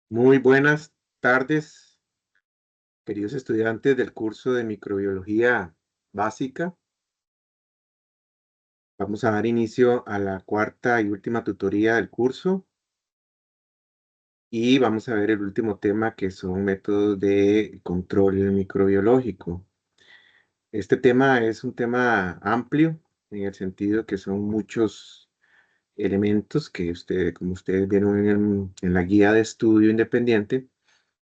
Muy buenas tardes, queridos estudiantes del curso de microbiología básica. Vamos a dar inicio a la cuarta y última tutoría del curso y vamos a ver el último tema que son métodos de control microbiológico. Este tema es un tema amplio en el sentido que son muchos elementos que como ustedes vieron en la guía de estudio independiente,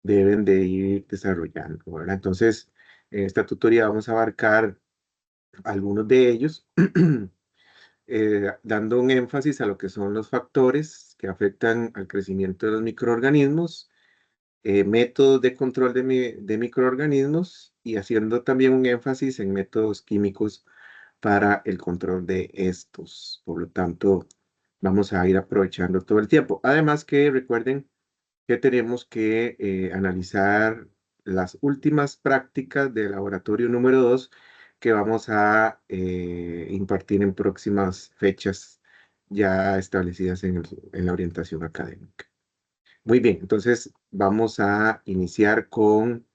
deben de ir desarrollando, ¿verdad? Entonces, en esta tutoría vamos a abarcar algunos de ellos, dando un énfasis a lo que son los factores que afectan al crecimiento de los microorganismos, métodos de control de microorganismos y haciendo también un énfasis en métodos químicos para el control de estos. Por lo tanto, vamos a ir aprovechando todo el tiempo. Además que recuerden que tenemos que analizar las últimas prácticas del laboratorio número 2 que vamos a impartir en próximas fechas ya establecidas en la orientación académica. Muy bien, entonces vamos a iniciar con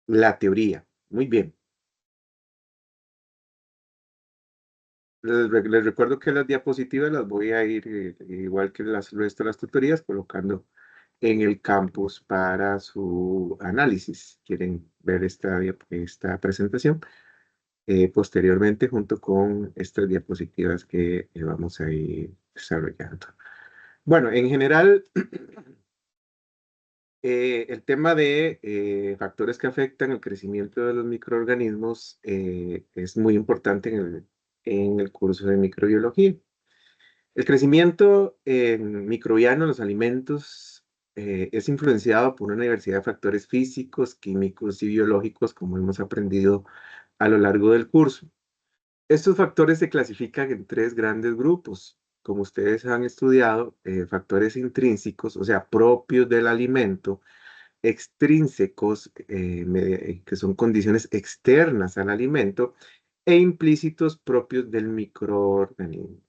la teoría. Muy bien. Les recuerdo que las diapositivas las voy a ir, igual que el resto de las tutorías, colocando en el campus para su análisis. Quieren ver esta presentación posteriormente junto con estas diapositivas que vamos a ir desarrollando. Bueno, en general, el tema de factores que afectan el crecimiento de los microorganismos es muy importante en el curso de microbiología. El crecimiento microbiano en los alimentos es influenciado por una diversidad de factores físicos, químicos y biológicos, como hemos aprendido a lo largo del curso. Estos factores se clasifican en tres grandes grupos. Como ustedes han estudiado, factores intrínsecos, o sea, propios del alimento, extrínsecos, que son condiciones externas al alimento, e implícitos propios del microorganismo.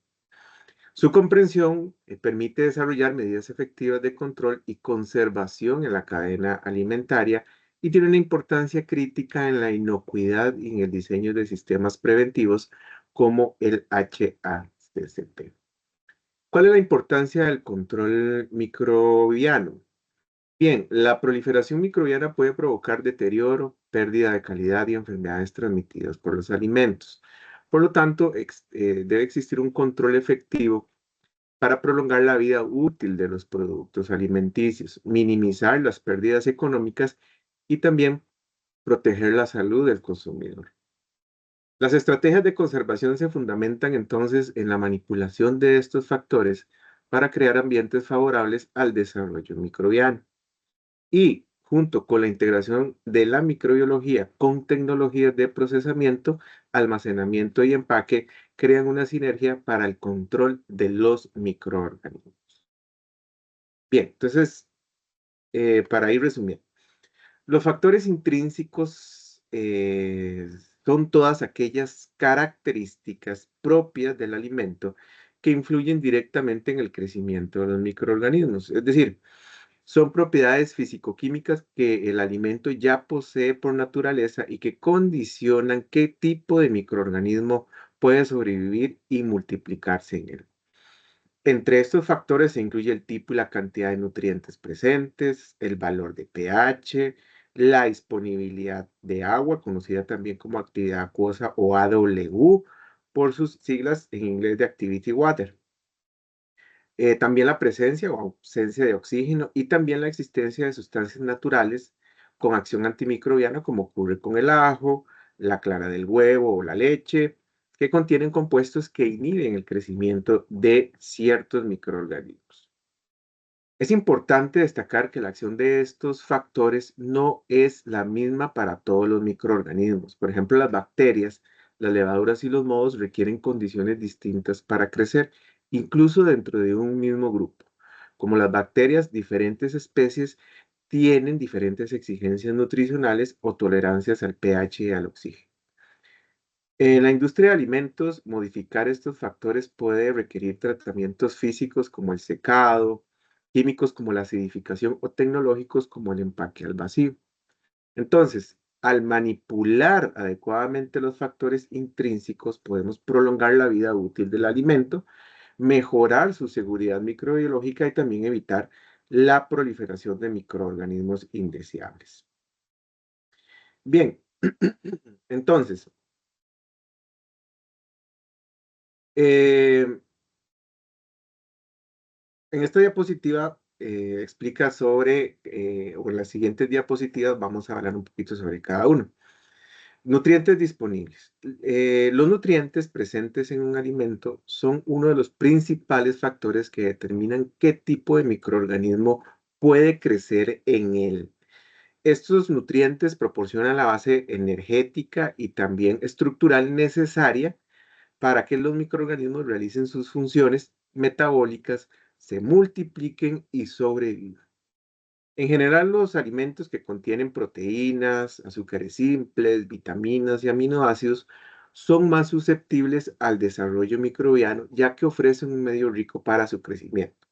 Su comprensión permite desarrollar medidas efectivas de control y conservación en la cadena alimentaria y tiene una importancia crítica en la inocuidad y en el diseño de sistemas preventivos como el HACCP. ¿Cuál es la importancia del control microbiano? Bien, la proliferación microbiana puede provocar deterioro, pérdida de calidad y enfermedades transmitidas por los alimentos. Por lo tanto, debe existir un control efectivo para prolongar la vida útil de los productos alimenticios, minimizar las pérdidas económicas y también proteger la salud del consumidor. Las estrategias de conservación se fundamentan entonces en la manipulación de estos factores para crear ambientes favorables al desarrollo microbiano. Y junto con la integración de la microbiología con tecnologías de procesamiento, almacenamiento y empaque, crean una sinergia para el control de los microorganismos. Bien, entonces, para ir resumiendo, los factores intrínsecos son todas aquellas características propias del alimento que influyen directamente en el crecimiento de los microorganismos. Es decir, son propiedades fisicoquímicas que el alimento ya posee por naturaleza y que condicionan qué tipo de microorganismo puede sobrevivir y multiplicarse en él. Entre estos factores se incluye el tipo y la cantidad de nutrientes presentes, el valor de pH, la disponibilidad de agua, conocida también como actividad acuosa o AW, por sus siglas en inglés de Activity Water. También la presencia o ausencia de oxígeno y también la existencia de sustancias naturales con acción antimicrobiana, como ocurre con el ajo, la clara del huevo o la leche, que contienen compuestos que inhiben el crecimiento de ciertos microorganismos. Es importante destacar que la acción de estos factores no es la misma para todos los microorganismos. Por ejemplo, las bacterias, las levaduras y los mohos requieren condiciones distintas para crecer, incluso dentro de un mismo grupo. Como las bacterias, diferentes especies tienen diferentes exigencias nutricionales o tolerancias al pH y al oxígeno. En la industria de alimentos, modificar estos factores puede requerir tratamientos físicos como el secado, químicos como la acidificación o tecnológicos como el empaque al vacío. Entonces, al manipular adecuadamente los factores intrínsecos, podemos prolongar la vida útil del alimento, mejorar su seguridad microbiológica y también evitar la proliferación de microorganismos indeseables. Bien, entonces, eh, en esta diapositiva explica sobre, o en las siguientes diapositivas vamos a hablar un poquito sobre cada uno. Nutrientes disponibles. Los nutrientes presentes en un alimento son uno de los principales factores que determinan qué tipo de microorganismo puede crecer en él. Estos nutrientes proporcionan la base energética y también estructural necesaria para que los microorganismos realicen sus funciones metabólicas, se multipliquen y sobrevivan. En general, los alimentos que contienen proteínas, azúcares simples, vitaminas y aminoácidos son más susceptibles al desarrollo microbiano, ya que ofrecen un medio rico para su crecimiento.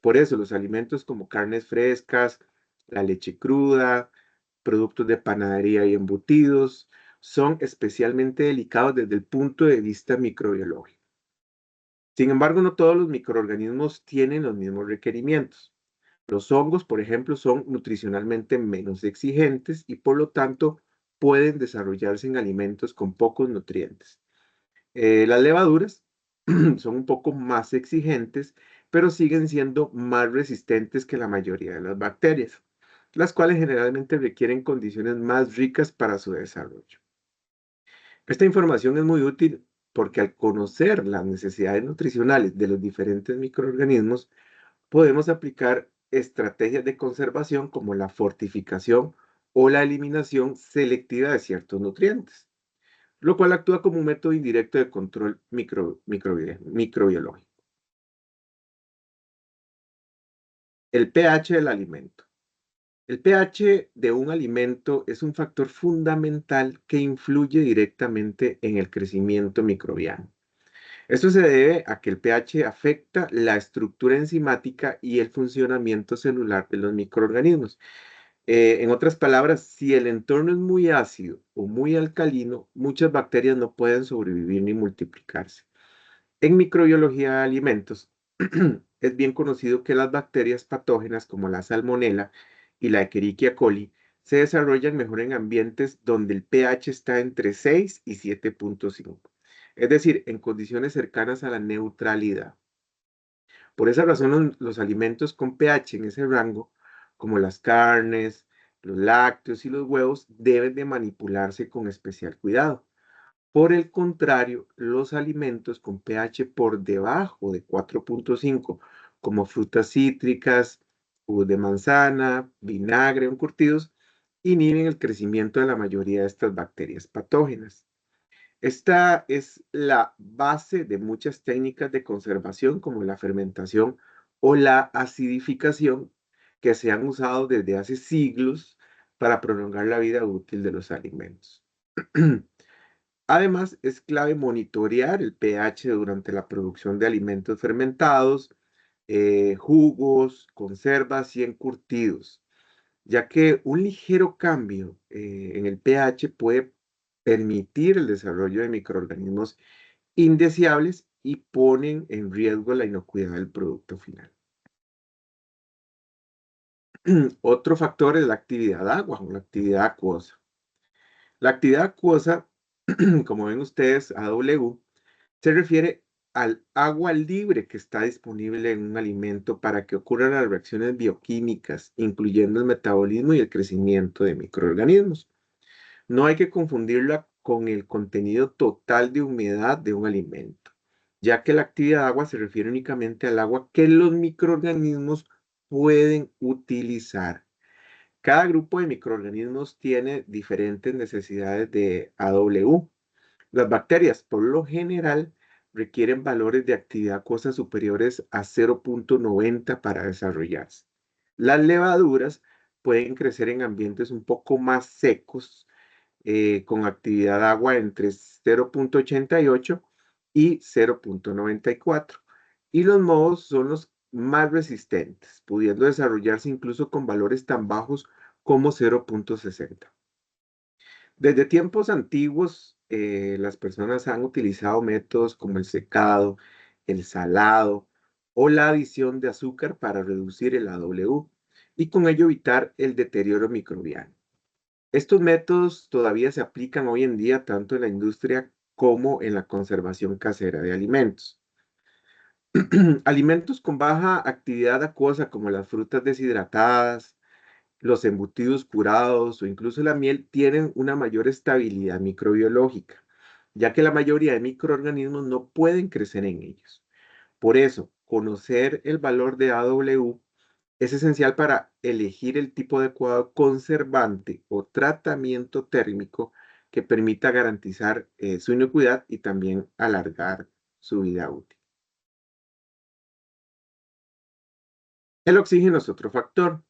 Por eso, los alimentos como carnes frescas, la leche cruda, productos de panadería y embutidos son especialmente delicados desde el punto de vista microbiológico. Sin embargo, no todos los microorganismos tienen los mismos requerimientos. Los hongos, por ejemplo, son nutricionalmente menos exigentes y por lo tanto pueden desarrollarse en alimentos con pocos nutrientes. Las levaduras son un poco más exigentes, pero siguen siendo más resistentes que la mayoría de las bacterias, las cuales generalmente requieren condiciones más ricas para su desarrollo. Esta información es muy útil porque al conocer las necesidades nutricionales de los diferentes microorganismos, podemos aplicar estrategias de conservación como la fortificación o la eliminación selectiva de ciertos nutrientes, lo cual actúa como un método indirecto de control microbiológico. El pH del alimento. El pH de un alimento es un factor fundamental que influye directamente en el crecimiento microbiano. Esto se debe a que el pH afecta la estructura enzimática y el funcionamiento celular de los microorganismos. En otras palabras, si el entorno es muy ácido o muy alcalino, muchas bacterias no pueden sobrevivir ni multiplicarse. En microbiología de alimentos, es bien conocido que las bacterias patógenas como la salmonela y la Escherichia coli se desarrollan mejor en ambientes donde el pH está entre 6 y 7,5, es decir, en condiciones cercanas a la neutralidad. Por esa razón, los alimentos con pH en ese rango, como las carnes, los lácteos y los huevos, deben de manipularse con especial cuidado. Por el contrario, los alimentos con pH por debajo de 4,5, como frutas cítricas, jugos de manzana, vinagre o encurtidos, inhiben el crecimiento de la mayoría de estas bacterias patógenas. Esta es la base de muchas técnicas de conservación como la fermentación o la acidificación que se han usado desde hace siglos para prolongar la vida útil de los alimentos. Además, es clave monitorear el pH durante la producción de alimentos fermentados, jugos, conservas y encurtidos, ya que un ligero cambio en el pH puede permitir el desarrollo de microorganismos indeseables y ponen en riesgo la inocuidad del producto final. Otro factor es la actividad agua o la actividad acuosa. La actividad acuosa, como ven ustedes, AW, se refiere al agua libre que está disponible en un alimento para que ocurran las reacciones bioquímicas, incluyendo el metabolismo y el crecimiento de microorganismos. No hay que confundirla con el contenido total de humedad de un alimento, ya que la actividad de agua se refiere únicamente al agua que los microorganismos pueden utilizar. Cada grupo de microorganismos tiene diferentes necesidades de AW. Las bacterias, por lo general, requieren valores de actividad acuosa superiores a 0,90 para desarrollarse. Las levaduras pueden crecer en ambientes un poco más secos, con actividad de agua entre 0,88 y 0,94. Y los mohos son los más resistentes, pudiendo desarrollarse incluso con valores tan bajos como 0,60. Desde tiempos antiguos, las personas han utilizado métodos como el secado, el salado o la adición de azúcar para reducir el AW y con ello evitar el deterioro microbiano. Estos métodos todavía se aplican hoy en día tanto en la industria como en la conservación casera de alimentos. Alimentos con baja actividad acuosa como las frutas deshidratadas, los embutidos curados o incluso la miel tienen una mayor estabilidad microbiológica, ya que la mayoría de microorganismos no pueden crecer en ellos. Por eso, conocer el valor de AW es esencial para elegir el tipo adecuado de conservante o tratamiento térmico que permita garantizar su inocuidad y también alargar su vida útil. El oxígeno es otro factor.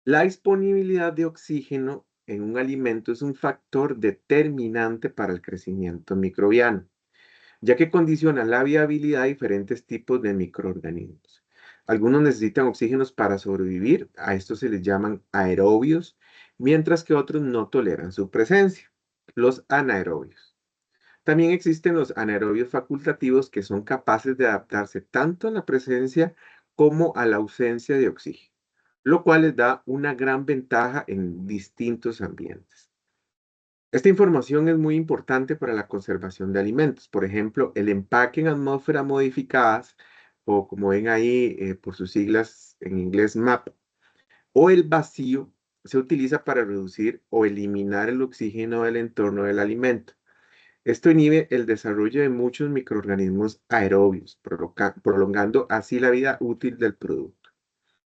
La disponibilidad de oxígeno en un alimento es un factor determinante para el crecimiento microbiano, ya que condiciona la viabilidad de diferentes tipos de microorganismos. Algunos necesitan oxígenos para sobrevivir, a estos se les llaman aerobios, mientras que otros no toleran su presencia, los anaerobios. También existen los anaerobios facultativos que son capaces de adaptarse tanto a la presencia como a la ausencia de oxígeno, lo cual les da una gran ventaja en distintos ambientes. Esta información es muy importante para la conservación de alimentos. Por ejemplo, el empaque en atmósfera modificadas, o como ven ahí por sus siglas en inglés MAP, o el vacío, se utiliza para reducir o eliminar el oxígeno del entorno del alimento. Esto inhibe el desarrollo de muchos microorganismos aerobios, prolongando así la vida útil del producto.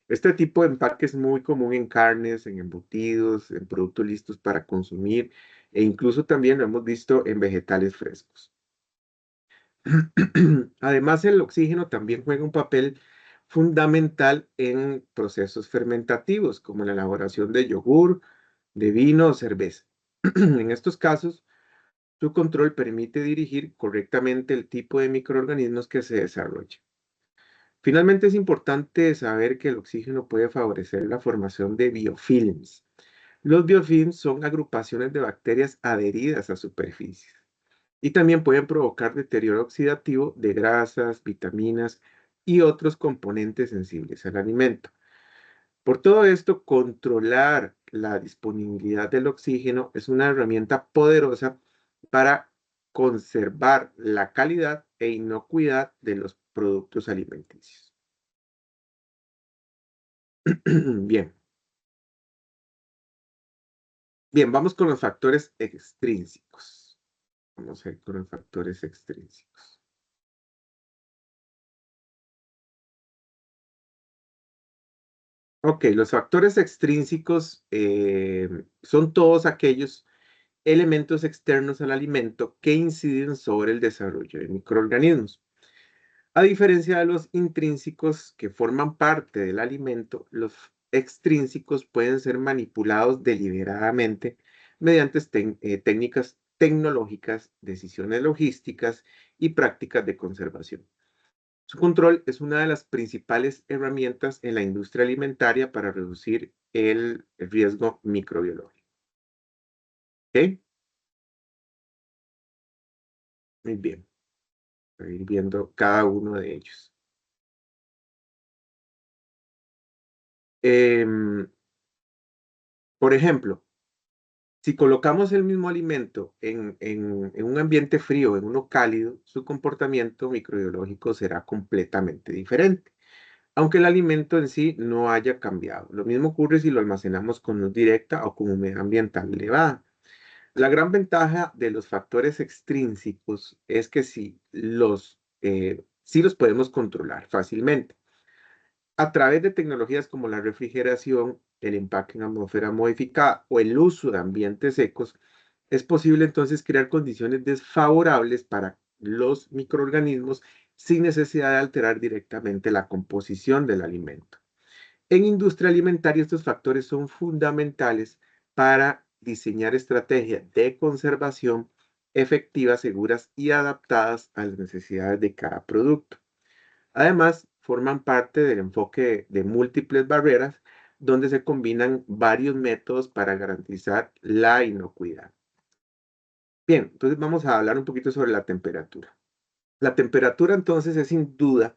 Este tipo de empaque es muy común en carnes, en embutidos, en productos listos para consumir e incluso también lo hemos visto en vegetales frescos. Además, el oxígeno también juega un papel fundamental en procesos fermentativos, como la elaboración de yogur, de vino o cerveza. En estos casos, su control permite dirigir correctamente el tipo de microorganismos que se desarrollan. Finalmente, es importante saber que el oxígeno puede favorecer la formación de biofilms. Los biofilms son agrupaciones de bacterias adheridas a superficies y también pueden provocar deterioro oxidativo de grasas, vitaminas y otros componentes sensibles al alimento. Por todo esto, controlar la disponibilidad del oxígeno es una herramienta poderosa para conservar la calidad e inocuidad de los productos alimenticios. Bien, bien, vamos con los factores extrínsecos. Vamos a ir con los factores extrínsecos. Ok, los factores extrínsecos son todos aquellos elementos externos al alimento que inciden sobre el desarrollo de microorganismos. A diferencia de los intrínsecos que forman parte del alimento, los extrínsecos pueden ser manipulados deliberadamente mediante técnicas tecnológicas, decisiones logísticas y prácticas de conservación. Su control es una de las principales herramientas en la industria alimentaria para reducir el riesgo microbiológico. ¿Ok? Muy bien. Voy a ir viendo cada uno de ellos. Em, por ejemplo, si colocamos el mismo alimento en un ambiente frío, en uno cálido, su comportamiento microbiológico será completamente diferente, aunque el alimento en sí no haya cambiado. Lo mismo ocurre si lo almacenamos con luz directa o con humedad ambiental elevada. La gran ventaja de los factores extrínsecos es que sí los podemos controlar fácilmente. A través de tecnologías como la refrigeración, el empaque en atmósfera modificada o el uso de ambientes secos, es posible entonces crear condiciones desfavorables para los microorganismos sin necesidad de alterar directamente la composición del alimento. En industria alimentaria, estos factores son fundamentales para diseñar estrategias de conservación efectivas, seguras y adaptadas a las necesidades de cada producto. Además, forman parte del enfoque de múltiples barreras, donde se combinan varios métodos para garantizar la inocuidad. Bien, entonces vamos a hablar un poquito sobre la temperatura. La temperatura entonces es sin duda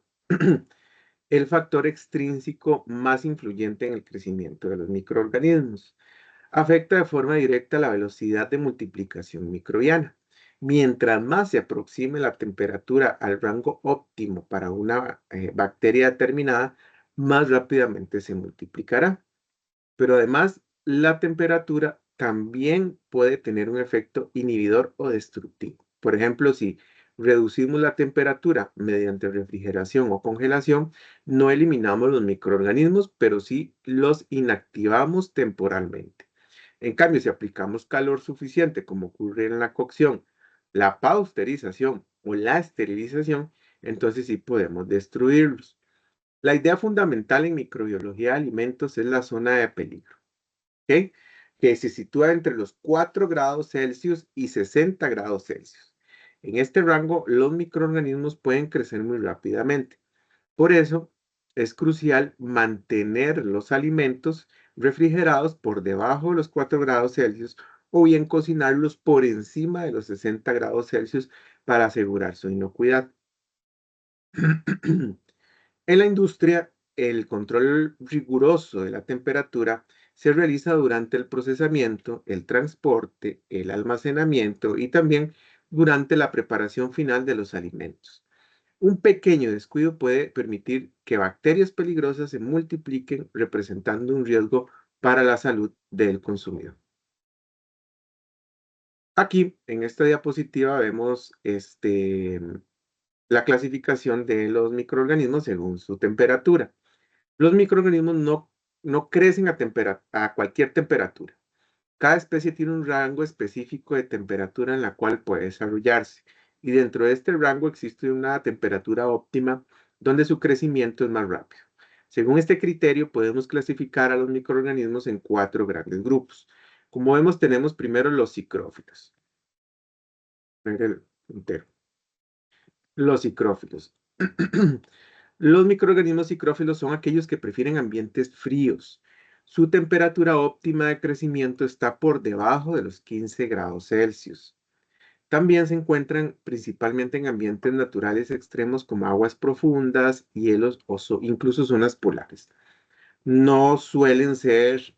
el factor extrínseco más influyente en el crecimiento de los microorganismos. Afecta de forma directa la velocidad de multiplicación microbiana. Mientras más se aproxime la temperatura al rango óptimo para una bacteria determinada, más rápidamente se multiplicará. Pero además, la temperatura también puede tener un efecto inhibidor o destructivo. Por ejemplo, si reducimos la temperatura mediante refrigeración o congelación, no eliminamos los microorganismos, pero sí los inactivamos temporalmente. En cambio, si aplicamos calor suficiente, como ocurre en la cocción, la pasteurización o la esterilización, entonces sí podemos destruirlos. La idea fundamental en microbiología de alimentos es la zona de peligro, ¿ok? Que se sitúa entre los 4 grados Celsius y 60 grados Celsius. En este rango, los microorganismos pueden crecer muy rápidamente. Por eso, es crucial mantener los alimentos refrigerados por debajo de los 4 grados Celsius o bien cocinarlos por encima de los 60 grados Celsius para asegurar su inocuidad. En la industria, el control riguroso de la temperatura se realiza durante el procesamiento, el transporte, el almacenamiento y también durante la preparación final de los alimentos. Un pequeño descuido puede permitir que bacterias peligrosas se multipliquen, representando un riesgo para la salud del consumidor. Aquí, en esta diapositiva, vemos la clasificación de los microorganismos según su temperatura. Los microorganismos no crecen a cualquier temperatura. Cada especie tiene un rango específico de temperatura en la cual puede desarrollarse, y dentro de este rango existe una temperatura óptima donde su crecimiento es más rápido. Según este criterio, podemos clasificar a los microorganismos en 4 grandes grupos. Como vemos, tenemos primero los psicrófilos. Ver el entero. Los psicrófilos. Los microorganismos psicrófilos son aquellos que prefieren ambientes fríos. Su temperatura óptima de crecimiento está por debajo de los 15 grados Celsius. También se encuentran principalmente en ambientes naturales extremos como aguas profundas, hielos o incluso zonas polares. No suelen ser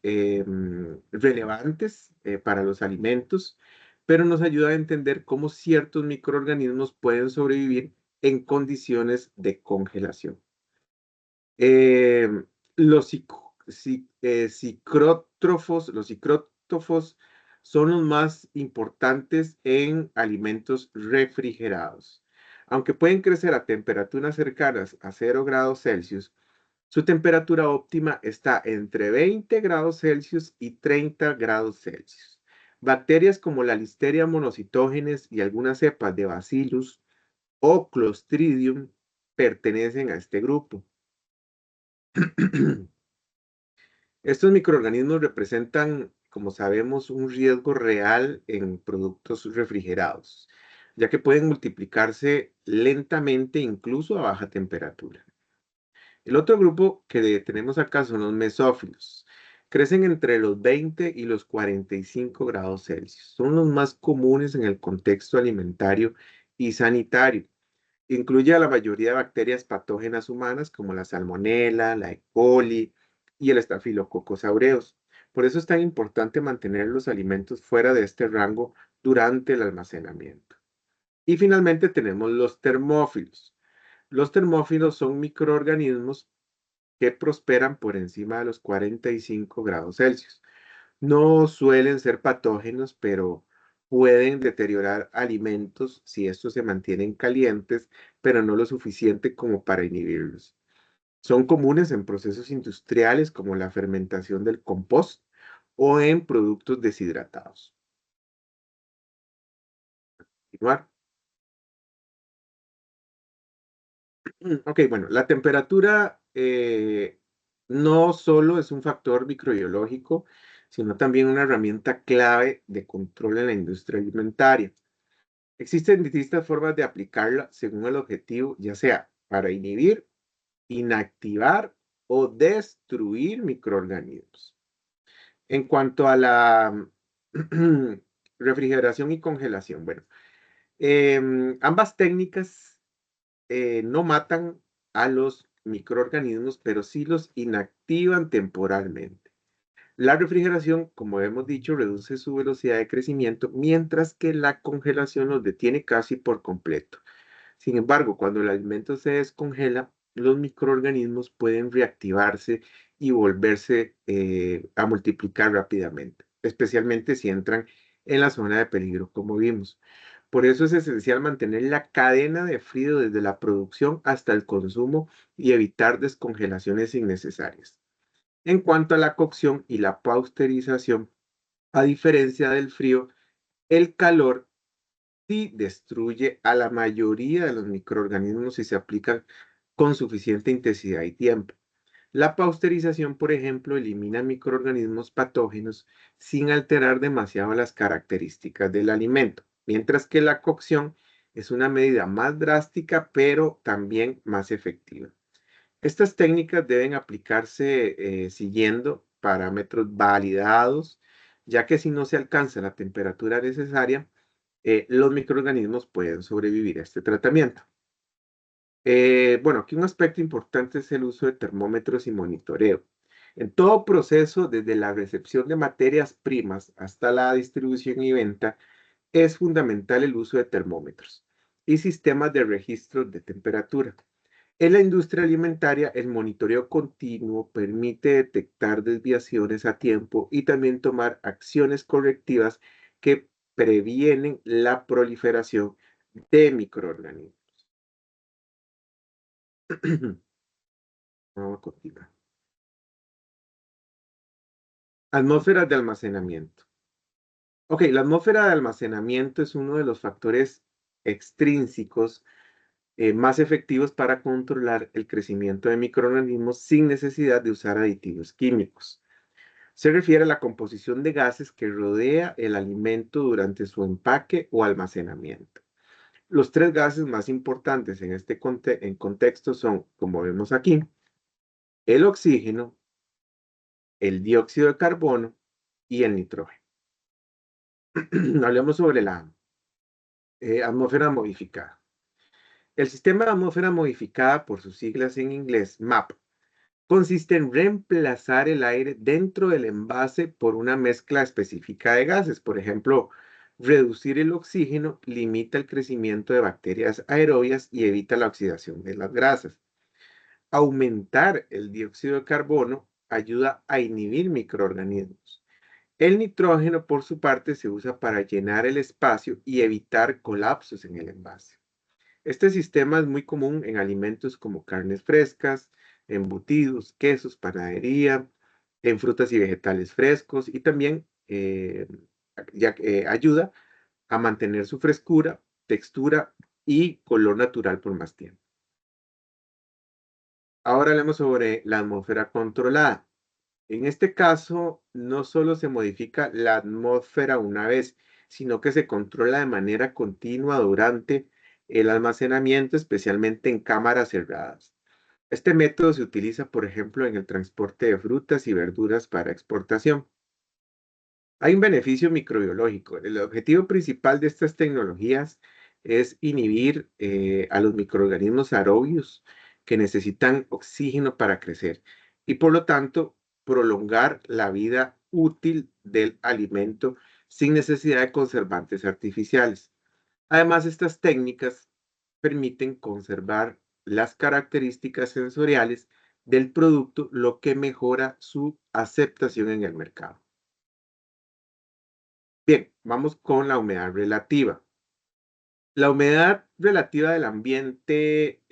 relevantes para los alimentos, pero nos ayuda a entender cómo ciertos microorganismos pueden sobrevivir en condiciones de congelación. Los los psicrótrofos son los más importantes en alimentos refrigerados. Aunque pueden crecer a temperaturas cercanas a 0 grados Celsius, su temperatura óptima está entre 20 grados Celsius y 30 grados Celsius. Bacterias como la Listeria monocytogenes y algunas cepas de Bacillus o Clostridium pertenecen a este grupo. Estos microorganismos representan, como sabemos, un riesgo real en productos refrigerados, ya que pueden multiplicarse lentamente incluso a baja temperatura. El otro grupo que tenemos acá son los mesófilos. Crecen entre los 20 y los 45 grados Celsius. Son los más comunes en el contexto alimentario y sanitario. Incluye a la mayoría de bacterias patógenas humanas como la salmonela, la E. coli y el estafilococcus aureus. Por eso es tan importante mantener los alimentos fuera de este rango durante el almacenamiento. Y finalmente tenemos los termófilos. Los termófilos son microorganismos que prosperan por encima de los 45 grados Celsius. No suelen ser patógenos, pero pueden deteriorar alimentos si estos se mantienen calientes, pero no lo suficiente como para inhibirlos. Son comunes en procesos industriales como la fermentación del compost o en productos deshidratados. Continuar. Ok, bueno, la temperatura no solo es un factor microbiológico, sino también una herramienta clave de control en la industria alimentaria. Existen distintas formas de aplicarla según el objetivo, ya sea para inhibir, inactivar o destruir microorganismos. En cuanto a la refrigeración y congelación, bueno, ambas técnicas no matan a los microorganismos, pero sí los inactivan temporalmente. La refrigeración, como hemos dicho, reduce su velocidad de crecimiento, mientras que la congelación los detiene casi por completo. Sin embargo, cuando el alimento se descongela, los microorganismos pueden reactivarse y volverse a multiplicar rápidamente, especialmente si entran en la zona de peligro, como vimos. Por eso es esencial mantener la cadena de frío desde la producción hasta el consumo y evitar descongelaciones innecesarias. En cuanto a la cocción y la pasteurización, a diferencia del frío, el calor sí destruye a la mayoría de los microorganismos si se aplican con suficiente intensidad y tiempo. La pasteurización, por ejemplo, elimina microorganismos patógenos sin alterar demasiado las características del alimento, mientras que la cocción es una medida más drástica, pero también más efectiva. Estas técnicas deben aplicarse siguiendo parámetros validados, ya que si no se alcanza la temperatura necesaria, los microorganismos pueden sobrevivir a este tratamiento. Bueno, aquí un aspecto importante es el uso de termómetros y monitoreo. En todo proceso, desde la recepción de materias primas hasta la distribución y venta, es fundamental el uso de termómetros y sistemas de registro de temperatura. En la industria alimentaria, el monitoreo continuo permite detectar desviaciones a tiempo y también tomar acciones correctivas que previenen la proliferación de microorganismos. Vamos a continuar. Atmósferas de almacenamiento. Ok, la atmósfera de almacenamiento es uno de los factores extrínsecos más efectivos para controlar el crecimiento de microorganismos sin necesidad de usar aditivos químicos. Se refiere a la composición de gases que rodea el alimento durante su empaque o almacenamiento. Los tres gases más importantes en este contexto son, como vemos aquí, el oxígeno, el dióxido de carbono y el nitrógeno. Hablemos sobre la atmósfera modificada. El sistema de atmósfera modificada, por sus siglas en inglés, MAP, consiste en reemplazar el aire dentro del envase por una mezcla específica de gases. Por ejemplo, reducir el oxígeno limita el crecimiento de bacterias aerobias y evita la oxidación de las grasas. Aumentar el dióxido de carbono ayuda a inhibir microorganismos. El nitrógeno, por su parte, se usa para llenar el espacio y evitar colapsos en el envase. Este sistema es muy común en alimentos como carnes frescas, embutidos, quesos, panadería, en frutas y vegetales frescos y también ya que ayuda a mantener su frescura, textura y color natural por más tiempo. Ahora hablemos sobre la atmósfera controlada. En este caso, no solo se modifica la atmósfera una vez, sino que se controla de manera continua durante el almacenamiento, especialmente en cámaras cerradas. Este método se utiliza, por ejemplo, en el transporte de frutas y verduras para exportación. Hay un beneficio microbiológico. El objetivo principal de estas tecnologías es inhibir a los microorganismos aerobios que necesitan oxígeno para crecer y por lo tanto prolongar la vida útil del alimento sin necesidad de conservantes artificiales. Además, estas técnicas permiten conservar las características sensoriales del producto, lo que mejora su aceptación en el mercado. Bien, vamos con la humedad relativa. La humedad relativa del ambiente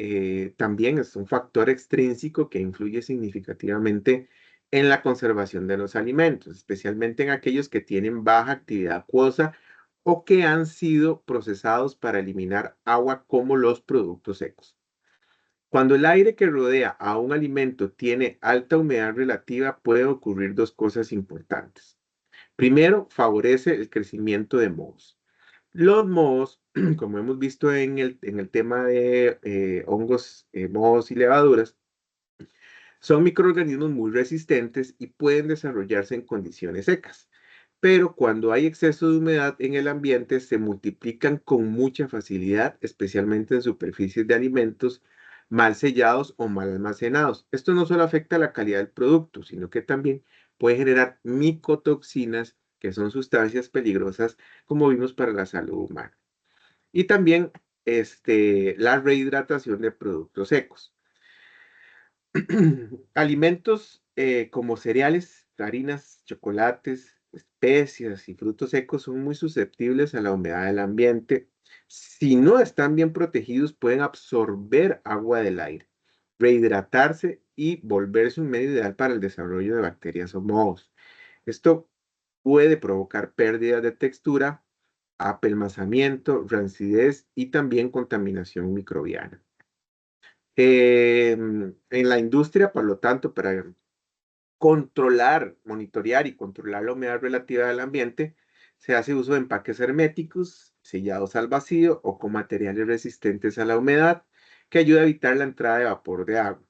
también es un factor extrínseco que influye significativamente en la conservación de los alimentos, especialmente en aquellos que tienen baja actividad acuosa o que han sido procesados para eliminar agua como los productos secos. Cuando el aire que rodea a un alimento tiene alta humedad relativa, pueden ocurrir dos cosas importantes. Primero, favorece el crecimiento de mohos. Los mohos, como hemos visto en el tema de hongos, mohos y levaduras, Son microorganismos muy resistentes y pueden desarrollarse en condiciones secas, pero cuando hay exceso de humedad en el ambiente se multiplican con mucha facilidad, especialmente en superficies de alimentos mal sellados o mal almacenados. Esto no solo afecta la calidad del producto, sino que también puede generar micotoxinas, que son sustancias peligrosas, como vimos para la salud humana. Y también la rehidratación de productos secos. Alimentos como cereales, harinas, chocolates, especias y frutos secos son muy susceptibles a la humedad del ambiente. Si no están bien protegidos, pueden absorber agua del aire, rehidratarse y volverse un medio ideal para el desarrollo de bacterias o mohos. Esto puede provocar pérdidas de textura, apelmazamiento, rancidez y también contaminación microbiana. En la industria, por lo tanto, para controlar, monitorear y controlar la humedad relativa del ambiente, se hace uso de empaques herméticos, sellados al vacío o con materiales resistentes a la humedad, que ayuda a evitar la entrada de vapor de agua.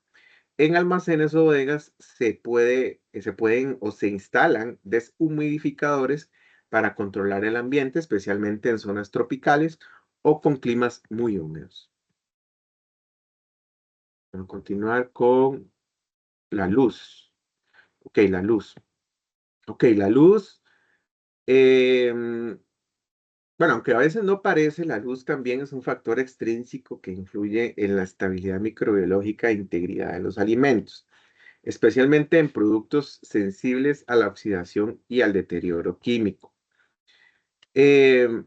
En almacenes o bodegas se pueden o se instalan deshumidificadores para controlar el ambiente, especialmente en zonas tropicales o con climas muy húmedos. Vamos a continuar con la luz. Ok, la luz. Ok, la luz. em, bueno, aunque a veces no parece, la luz también es un factor extrínseco que influye en la estabilidad microbiológica e integridad de los alimentos, especialmente en productos sensibles a la oxidación y al deterioro químico. Em,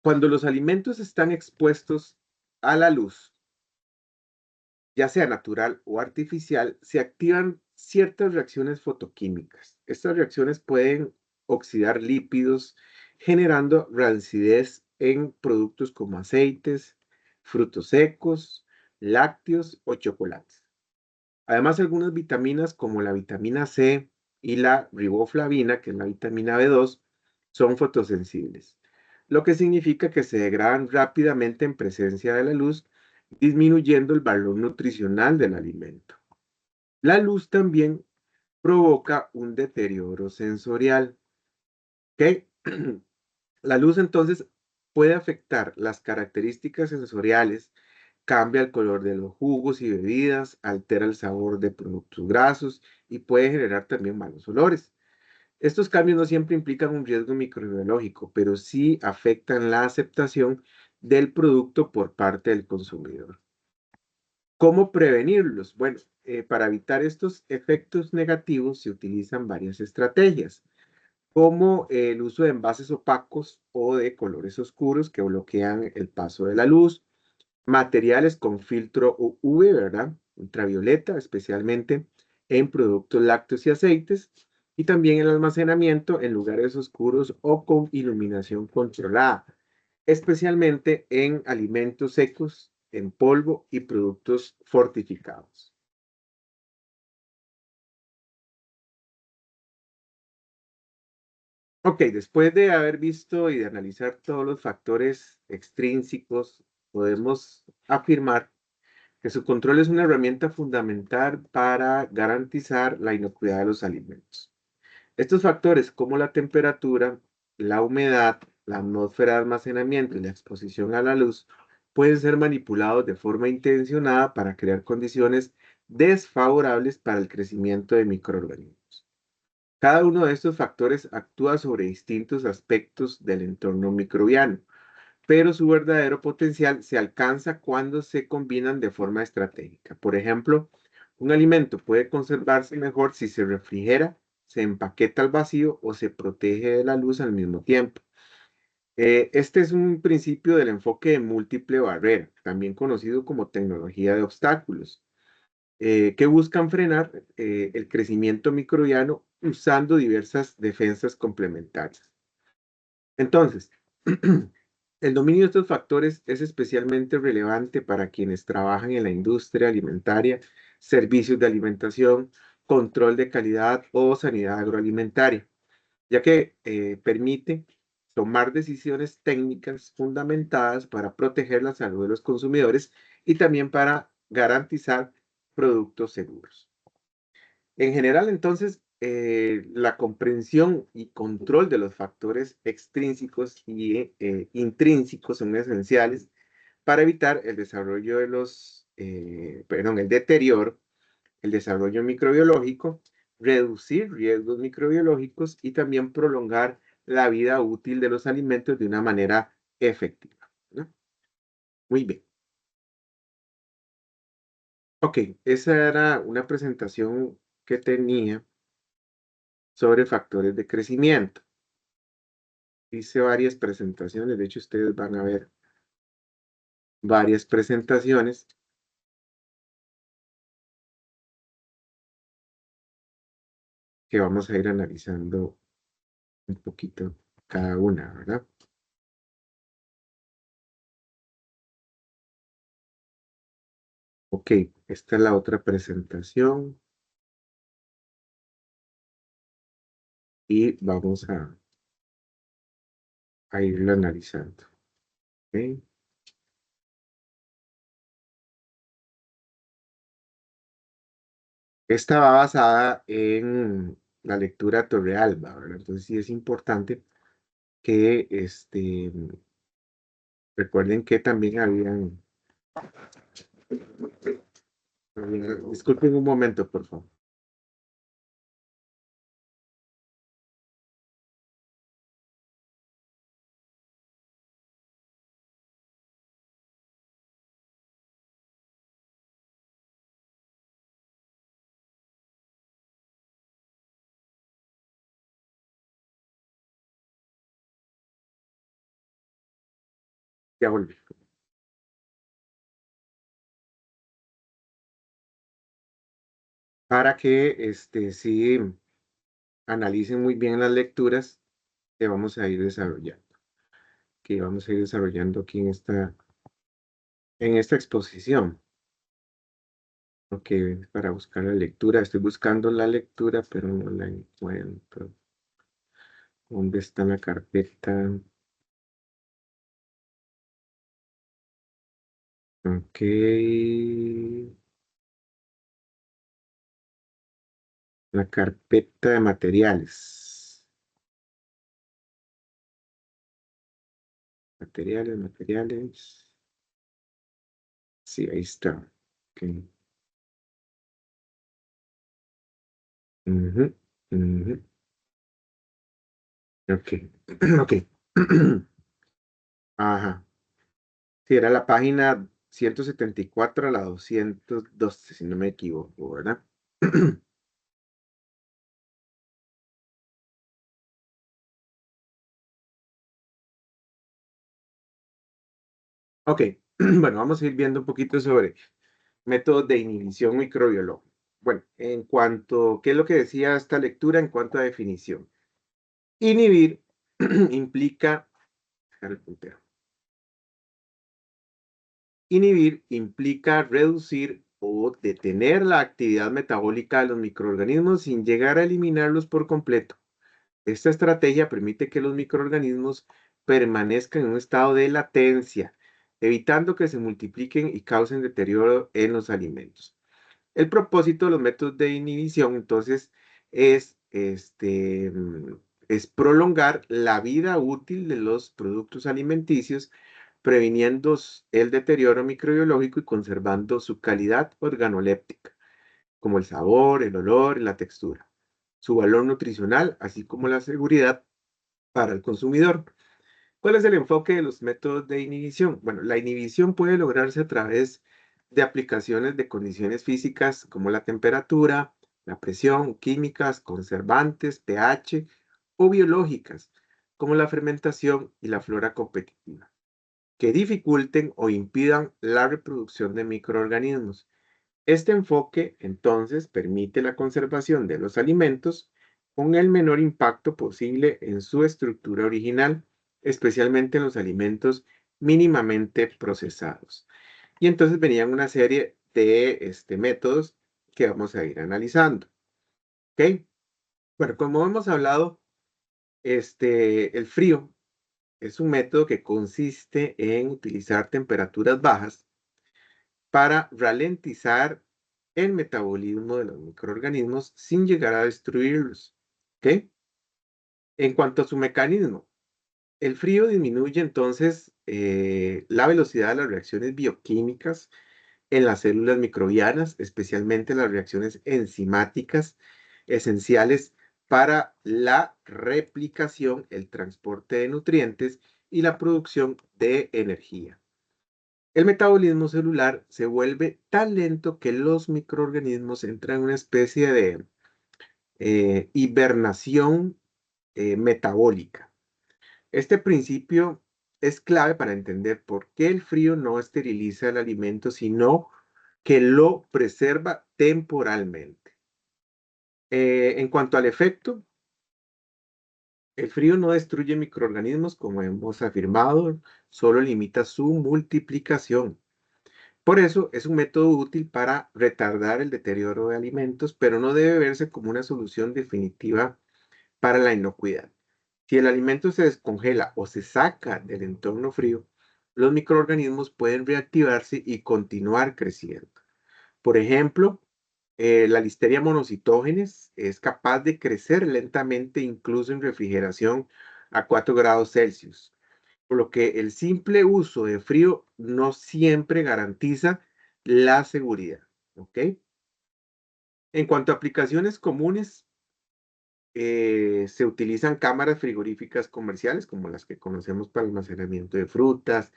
Cuando los alimentos están expuestos a la luz, ya sea natural o artificial, se activan ciertas reacciones fotoquímicas. Estas reacciones pueden oxidar lípidos, generando rancidez en productos como aceites, frutos secos, lácteos o chocolates. Además, algunas vitaminas como la vitamina C y la riboflavina, que es la vitamina B2, son fotosensibles, lo que significa que se degradan rápidamente en presencia de la luz, disminuyendo el valor nutricional del alimento. La luz también provoca un deterioro sensorial, ¿ok? La luz entonces puede afectar las características sensoriales, cambia el color de los jugos y bebidas, altera el sabor de productos grasos y puede generar también malos olores. Estos cambios no siempre implican un riesgo microbiológico, pero sí afectan la aceptación del producto por parte del consumidor. ¿Cómo prevenirlos? Bueno, para evitar estos efectos negativos se utilizan varias estrategias, como el uso de envases opacos o de colores oscuros que bloquean el paso de la luz, materiales con filtro UV, ¿verdad? Ultravioleta, especialmente en productos lácteos y aceites, y también el almacenamiento en lugares oscuros o con iluminación controlada, especialmente en alimentos secos, en polvo y productos fortificados. Ok, después de haber visto y de analizar todos los factores extrínsecos, podemos afirmar que su control es una herramienta fundamental para garantizar la inocuidad de los alimentos. Estos factores como la temperatura, la humedad, la atmósfera de almacenamiento y la exposición a la luz pueden ser manipulados de forma intencionada para crear condiciones desfavorables para el crecimiento de microorganismos. Cada uno de estos factores actúa sobre distintos aspectos del entorno microbiano, pero su verdadero potencial se alcanza cuando se combinan de forma estratégica. Por ejemplo, un alimento puede conservarse mejor si se refrigera, se empaqueta al vacío o se protege de la luz al mismo tiempo. Este es un principio del enfoque de múltiple barrera, también conocido como tecnología de obstáculos, que buscan frenar el crecimiento microbiano usando diversas defensas complementarias. Entonces, el dominio de estos factores es especialmente relevante para quienes trabajan en la industria alimentaria, servicios de alimentación, control de calidad o sanidad agroalimentaria, ya que permite tomar decisiones técnicas fundamentadas para proteger la salud de los consumidores y también para garantizar productos seguros. En general, entonces, la comprensión y control de los factores extrínsecos y intrínsecos son esenciales para evitar el desarrollo de el deterioro, el desarrollo microbiológico, reducir riesgos microbiológicos y también prolongar la vida útil de los alimentos de una manera efectiva, ¿no? Muy bien. Ok, esa era una presentación que tenía sobre factores de crecimiento. Hice varias presentaciones, de hecho ustedes van a ver varias presentaciones que vamos a ir analizando un poquito cada una, ¿verdad? Ok, esta es la otra presentación y vamos a irlo analizando. ¿Ok? Esta va basada en la lectura Torrealba, ¿verdad? Entonces sí es importante que recuerden que también disculpen un momento, por favor. Ya volví. Para que sí analicen muy bien las lecturas que vamos a ir desarrollando, aquí en esta exposición. Ok, para buscar la lectura, estoy buscando la lectura, pero no la encuentro. ¿Dónde está la carpeta? Ok. La carpeta de materiales. Materiales. Sí, ahí está. Ok. Ujú, ujú. Ok. Ok. Ajá. Sí, era la página 174 a la 212, si no me equivoco, ¿verdad? Ok. Bueno, vamos a ir viendo un poquito sobre métodos de inhibición microbiológica. Bueno, ¿qué es lo que decía esta lectura en cuanto a definición? Inhibir implica, dejar el puntero. Inhibir implica reducir o detener la actividad metabólica de los microorganismos sin llegar a eliminarlos por completo. Esta estrategia permite que los microorganismos permanezcan en un estado de latencia, evitando que se multipliquen y causen deterioro en los alimentos. El propósito de los métodos de inhibición, entonces, es, es prolongar la vida útil de los productos alimenticios, previniendo el deterioro microbiológico y conservando su calidad organoléptica, como el sabor, el olor y la textura, su valor nutricional, así como la seguridad para el consumidor. ¿Cuál es el enfoque de los métodos de inhibición? Bueno, la inhibición puede lograrse a través de aplicaciones de condiciones físicas como la temperatura, la presión, químicas, conservantes, pH o biológicas como la fermentación y la flora competitiva, que dificulten o impidan la reproducción de microorganismos. Este enfoque, entonces, permite la conservación de los alimentos con el menor impacto posible en su estructura original, especialmente en los alimentos mínimamente procesados. Y entonces venían una serie de métodos que vamos a ir analizando. ¿Ok? Bueno, como hemos hablado, el frío es un método que consiste en utilizar temperaturas bajas para ralentizar el metabolismo de los microorganismos sin llegar a destruirlos. ¿Ok? En cuanto a su mecanismo, el frío disminuye entonces la velocidad de las reacciones bioquímicas en las células microbianas, especialmente las reacciones enzimáticas esenciales para la replicación, el transporte de nutrientes y la producción de energía. El metabolismo celular se vuelve tan lento que los microorganismos entran en una especie de hibernación metabólica. Este principio es clave para entender por qué el frío no esteriliza el alimento, sino que lo preserva temporalmente. En cuanto al efecto, el frío no destruye microorganismos, como hemos afirmado, solo limita su multiplicación. Por eso es un método útil para retardar el deterioro de alimentos, pero no debe verse como una solución definitiva para la inocuidad. Si el alimento se descongela o se saca del entorno frío, los microorganismos pueden reactivarse y continuar creciendo. Por ejemplo, la Listeria monocytogenes es capaz de crecer lentamente incluso en refrigeración a 4 grados Celsius, por lo que el simple uso de frío no siempre garantiza la seguridad. ¿Ok? En cuanto a aplicaciones comunes, se utilizan cámaras frigoríficas comerciales, como las que conocemos para almacenamiento de frutas,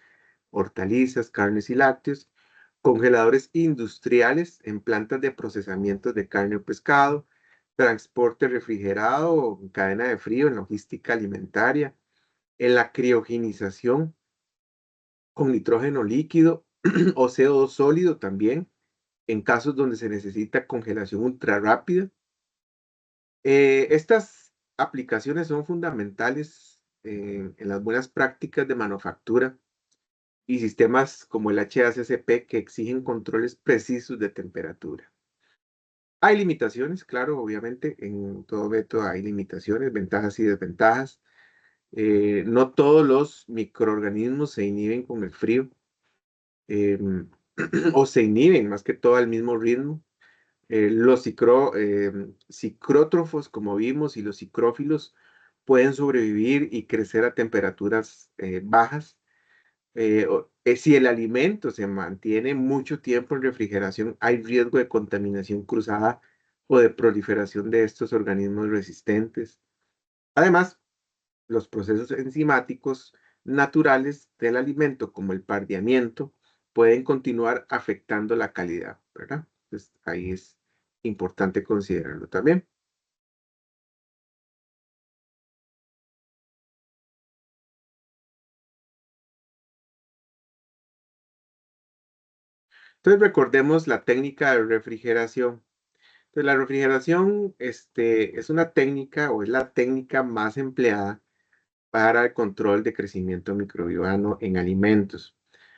hortalizas, carnes y lácteos, congeladores industriales en plantas de procesamiento de carne o pescado, transporte refrigerado o cadena de frío en logística alimentaria, en la criogenización con nitrógeno líquido o CO2 sólido también, en casos donde se necesita congelación ultra rápida. Estas aplicaciones son fundamentales en las buenas prácticas de manufactura y sistemas como el HACCP que exigen controles precisos de temperatura. Hay limitaciones, claro, obviamente, en todo método hay limitaciones, ventajas y desventajas. No todos los microorganismos se inhiben con el frío em, o se inhiben más que todo al mismo ritmo. Los cicrótrofos, como vimos, y los cicrófilos pueden sobrevivir y crecer a temperaturas bajas. Si el alimento se mantiene mucho tiempo en refrigeración, hay riesgo de contaminación cruzada o de proliferación de estos organismos resistentes. Además, los procesos enzimáticos naturales del alimento, como el pardeamiento, pueden continuar afectando la calidad, ¿verdad? Entonces, ahí es importante considerarlo también. Entonces, recordemos la técnica de refrigeración. Entonces, la refrigeración, es una técnica o es la técnica más empleada para el control de crecimiento microbiano en alimentos.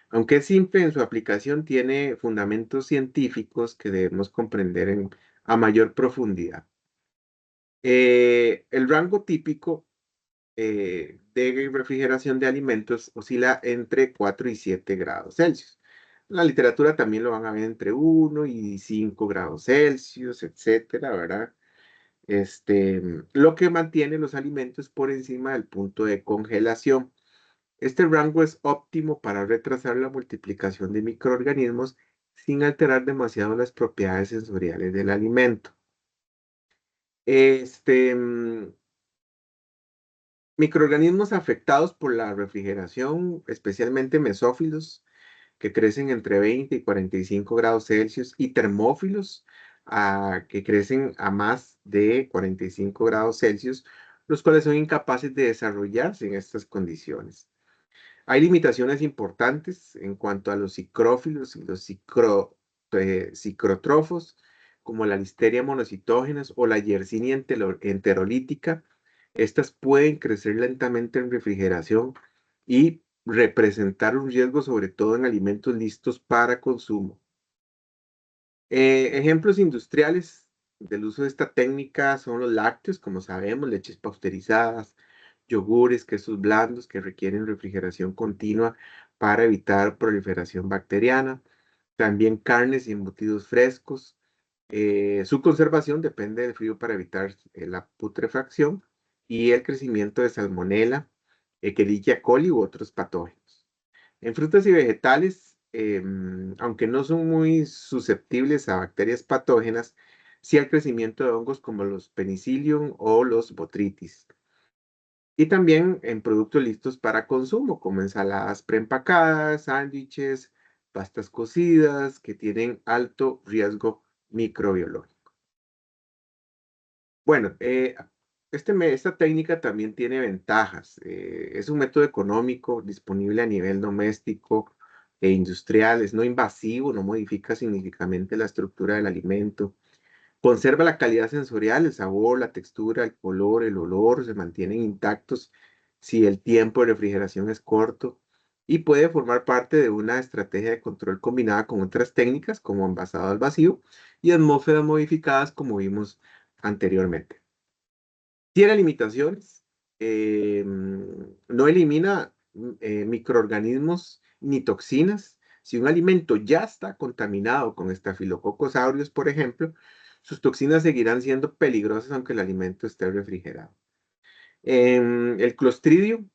Aunque es simple en su aplicación, tiene fundamentos científicos que debemos comprender a mayor profundidad. El rango típico de refrigeración de alimentos oscila entre 4 y 7 grados Celsius. En la literatura también lo van a ver entre 1 y 5 grados Celsius, etcétera, ¿verdad? Lo que mantiene los alimentos por encima del punto de congelación. Este rango es óptimo para retrasar la multiplicación de microorganismos sin alterar demasiado las propiedades sensoriales del alimento. Este, mm, Microorganismos afectados por la refrigeración, especialmente mesófilos, que crecen entre 20 y 45 grados Celsius, y termófilos, que crecen a más de 45 grados Celsius, los cuales son incapaces de desarrollarse en estas condiciones. Hay limitaciones importantes en cuanto a los cicrófilos y los cicrótrofos, como la Listeria monocytogenes o la Yersinia enterolítica. Estas pueden crecer lentamente en refrigeración y representar un riesgo, sobre todo en alimentos listos para consumo. Ejemplos industriales del uso de esta técnica son los lácteos, como sabemos, leches pasteurizadas, yogures, quesos blandos que requieren refrigeración continua para evitar proliferación bacteriana. También carnes y embutidos frescos. Su conservación depende del frío para evitar la putrefacción y el crecimiento de Salmonella, Escherichia coli u otros patógenos. En frutas y vegetales, aunque no son muy susceptibles a bacterias patógenas, sí al crecimiento de hongos como los Penicillium o los Botrytis. Y también en productos listos para consumo, como ensaladas preempacadas, sándwiches, pastas cocidas, que tienen alto riesgo microbiológico. Bueno, esta técnica también tiene ventajas. Es un método económico disponible a nivel doméstico e industrial. Es no invasivo, no modifica significativamente la estructura del alimento. Conserva la calidad sensorial, el sabor, la textura, el color, el olor, se mantienen intactos si el tiempo de refrigeración es corto y puede formar parte de una estrategia de control combinada con otras técnicas como envasado al vacío y atmósferas modificadas como vimos anteriormente. Tiene limitaciones, no elimina microorganismos ni toxinas. Si un alimento ya está contaminado con estafilococos aureus, por ejemplo, sus toxinas seguirán siendo peligrosas aunque el alimento esté refrigerado. El Clostridium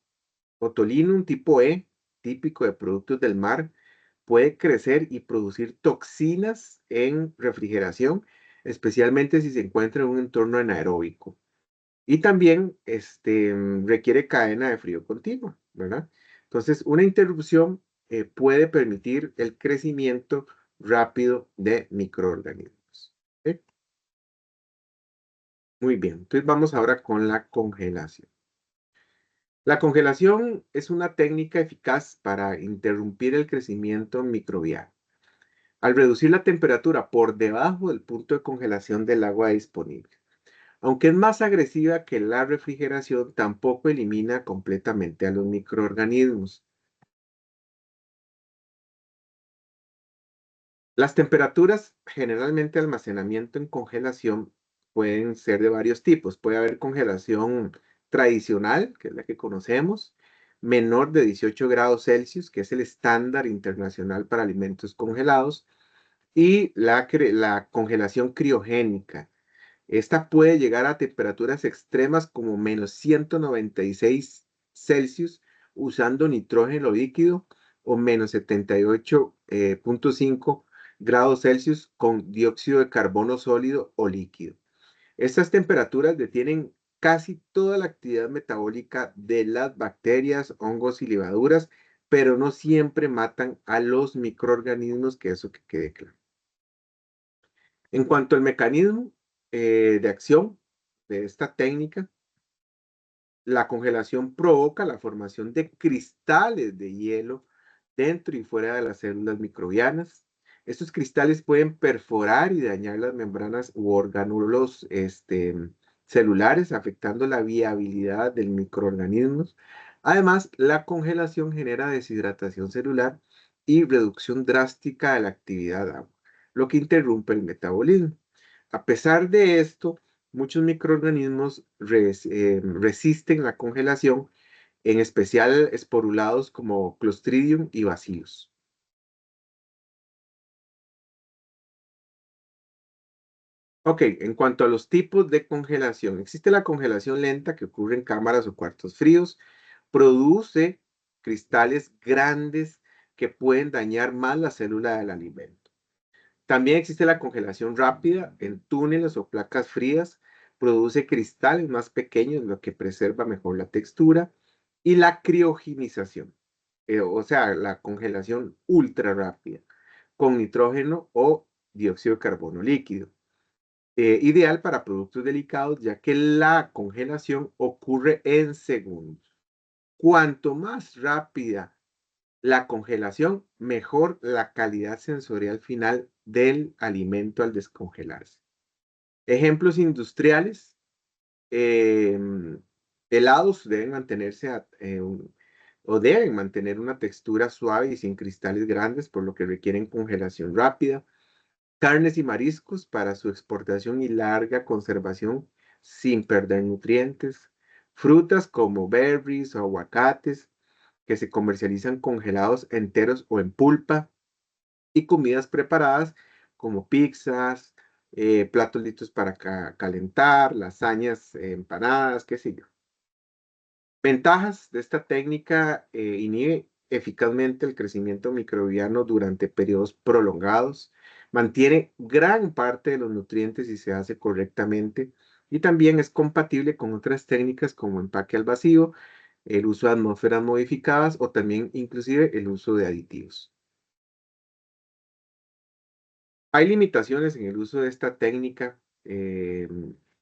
botulinum tipo E, típico de productos del mar, puede crecer y producir toxinas en refrigeración, especialmente si se encuentra en un entorno anaeróbico. Y también requiere cadena de frío continua, ¿verdad? Entonces, una interrupción puede permitir el crecimiento rápido de microorganismos. ¿Ok? Muy bien, entonces vamos ahora con la congelación. La congelación es una técnica eficaz para interrumpir el crecimiento microbiano. Al reducir la temperatura por debajo del punto de congelación del agua disponible. Aunque es más agresiva que la refrigeración, tampoco elimina completamente a los microorganismos. Las temperaturas, generalmente almacenamiento en congelación, pueden ser de varios tipos. Puede haber congelación tradicional, que es la que conocemos, menor de 18 grados Celsius, que es el estándar internacional para alimentos congelados, y la congelación criogénica. Esta puede llegar a temperaturas extremas como menos 196 Celsius usando nitrógeno líquido o menos 78,5 grados Celsius con dióxido de carbono sólido o líquido. Estas temperaturas detienen casi toda la actividad metabólica de las bacterias, hongos y levaduras, pero no siempre matan a los microorganismos, que eso que quede claro. En cuanto al mecanismo de acción de esta técnica, la congelación provoca la formación de cristales de hielo dentro y fuera de las células microbianas. Estos cristales pueden perforar y dañar las membranas u orgánulos celulares, afectando la viabilidad del microorganismo. Además, la congelación genera deshidratación celular y reducción drástica de la actividad agua, lo que interrumpe el metabolismo. A pesar de esto, muchos microorganismos resisten la congelación, en especial esporulados como Clostridium y Bacillus. Ok, en cuanto a los tipos de congelación, existe la congelación lenta que ocurre en cámaras o cuartos fríos, produce cristales grandes que pueden dañar más la célula del alimento. También existe la congelación rápida en túneles o placas frías, produce cristales más pequeños, lo que preserva mejor la textura, y la criogenización, o sea, la congelación ultra rápida, con nitrógeno o dióxido de carbono líquido. Ideal para productos delicados, ya que la congelación ocurre en segundos. Cuanto más rápida la congelación, mejor la calidad sensorial final del alimento al descongelarse. Ejemplos industriales, em, helados deben mantenerse o deben mantener una textura suave y sin cristales grandes, por lo que requieren congelación rápida. Carnes y mariscos para su exportación y larga conservación sin perder nutrientes. Frutas como berries o aguacates que se comercializan congelados enteros o en pulpa, y comidas preparadas como pizzas, platos listos para calentar, lasañas, empanadas, qué sé yo. Ventajas de esta técnica: inhibe eficazmente el crecimiento microbiano durante periodos prolongados, mantiene gran parte de los nutrientes si se hace correctamente y también es compatible con otras técnicas como empaque al vacío, el uso de atmósferas modificadas o también inclusive el uso de aditivos. Hay limitaciones en el uso de esta técnica.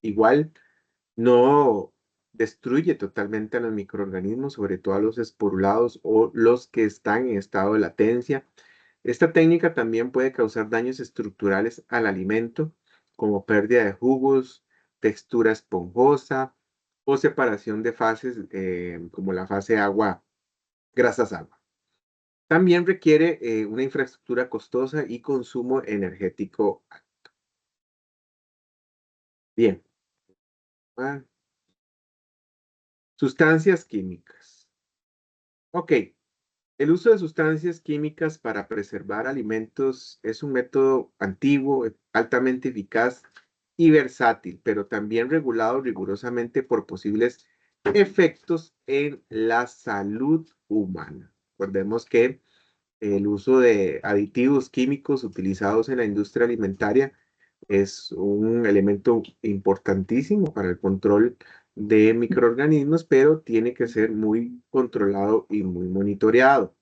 Igual no destruye totalmente a los microorganismos, sobre todo a los esporulados o los que están en estado de latencia. Esta técnica también puede causar daños estructurales al alimento, como pérdida de jugos, textura esponjosa o separación de fases, como la fase agua, grasas agua. También requiere una infraestructura costosa y consumo energético. Bien. ah, Sustancias químicas. Ok. El uso de sustancias químicas para preservar alimentos es un método antiguo, altamente eficaz y versátil, pero también regulado rigurosamente por posibles efectos en la salud humana. Recordemos que el uso de aditivos químicos utilizados en la industria alimentaria es un elemento importantísimo para el control de microorganismos, pero tiene que ser muy controlado y muy monitoreado.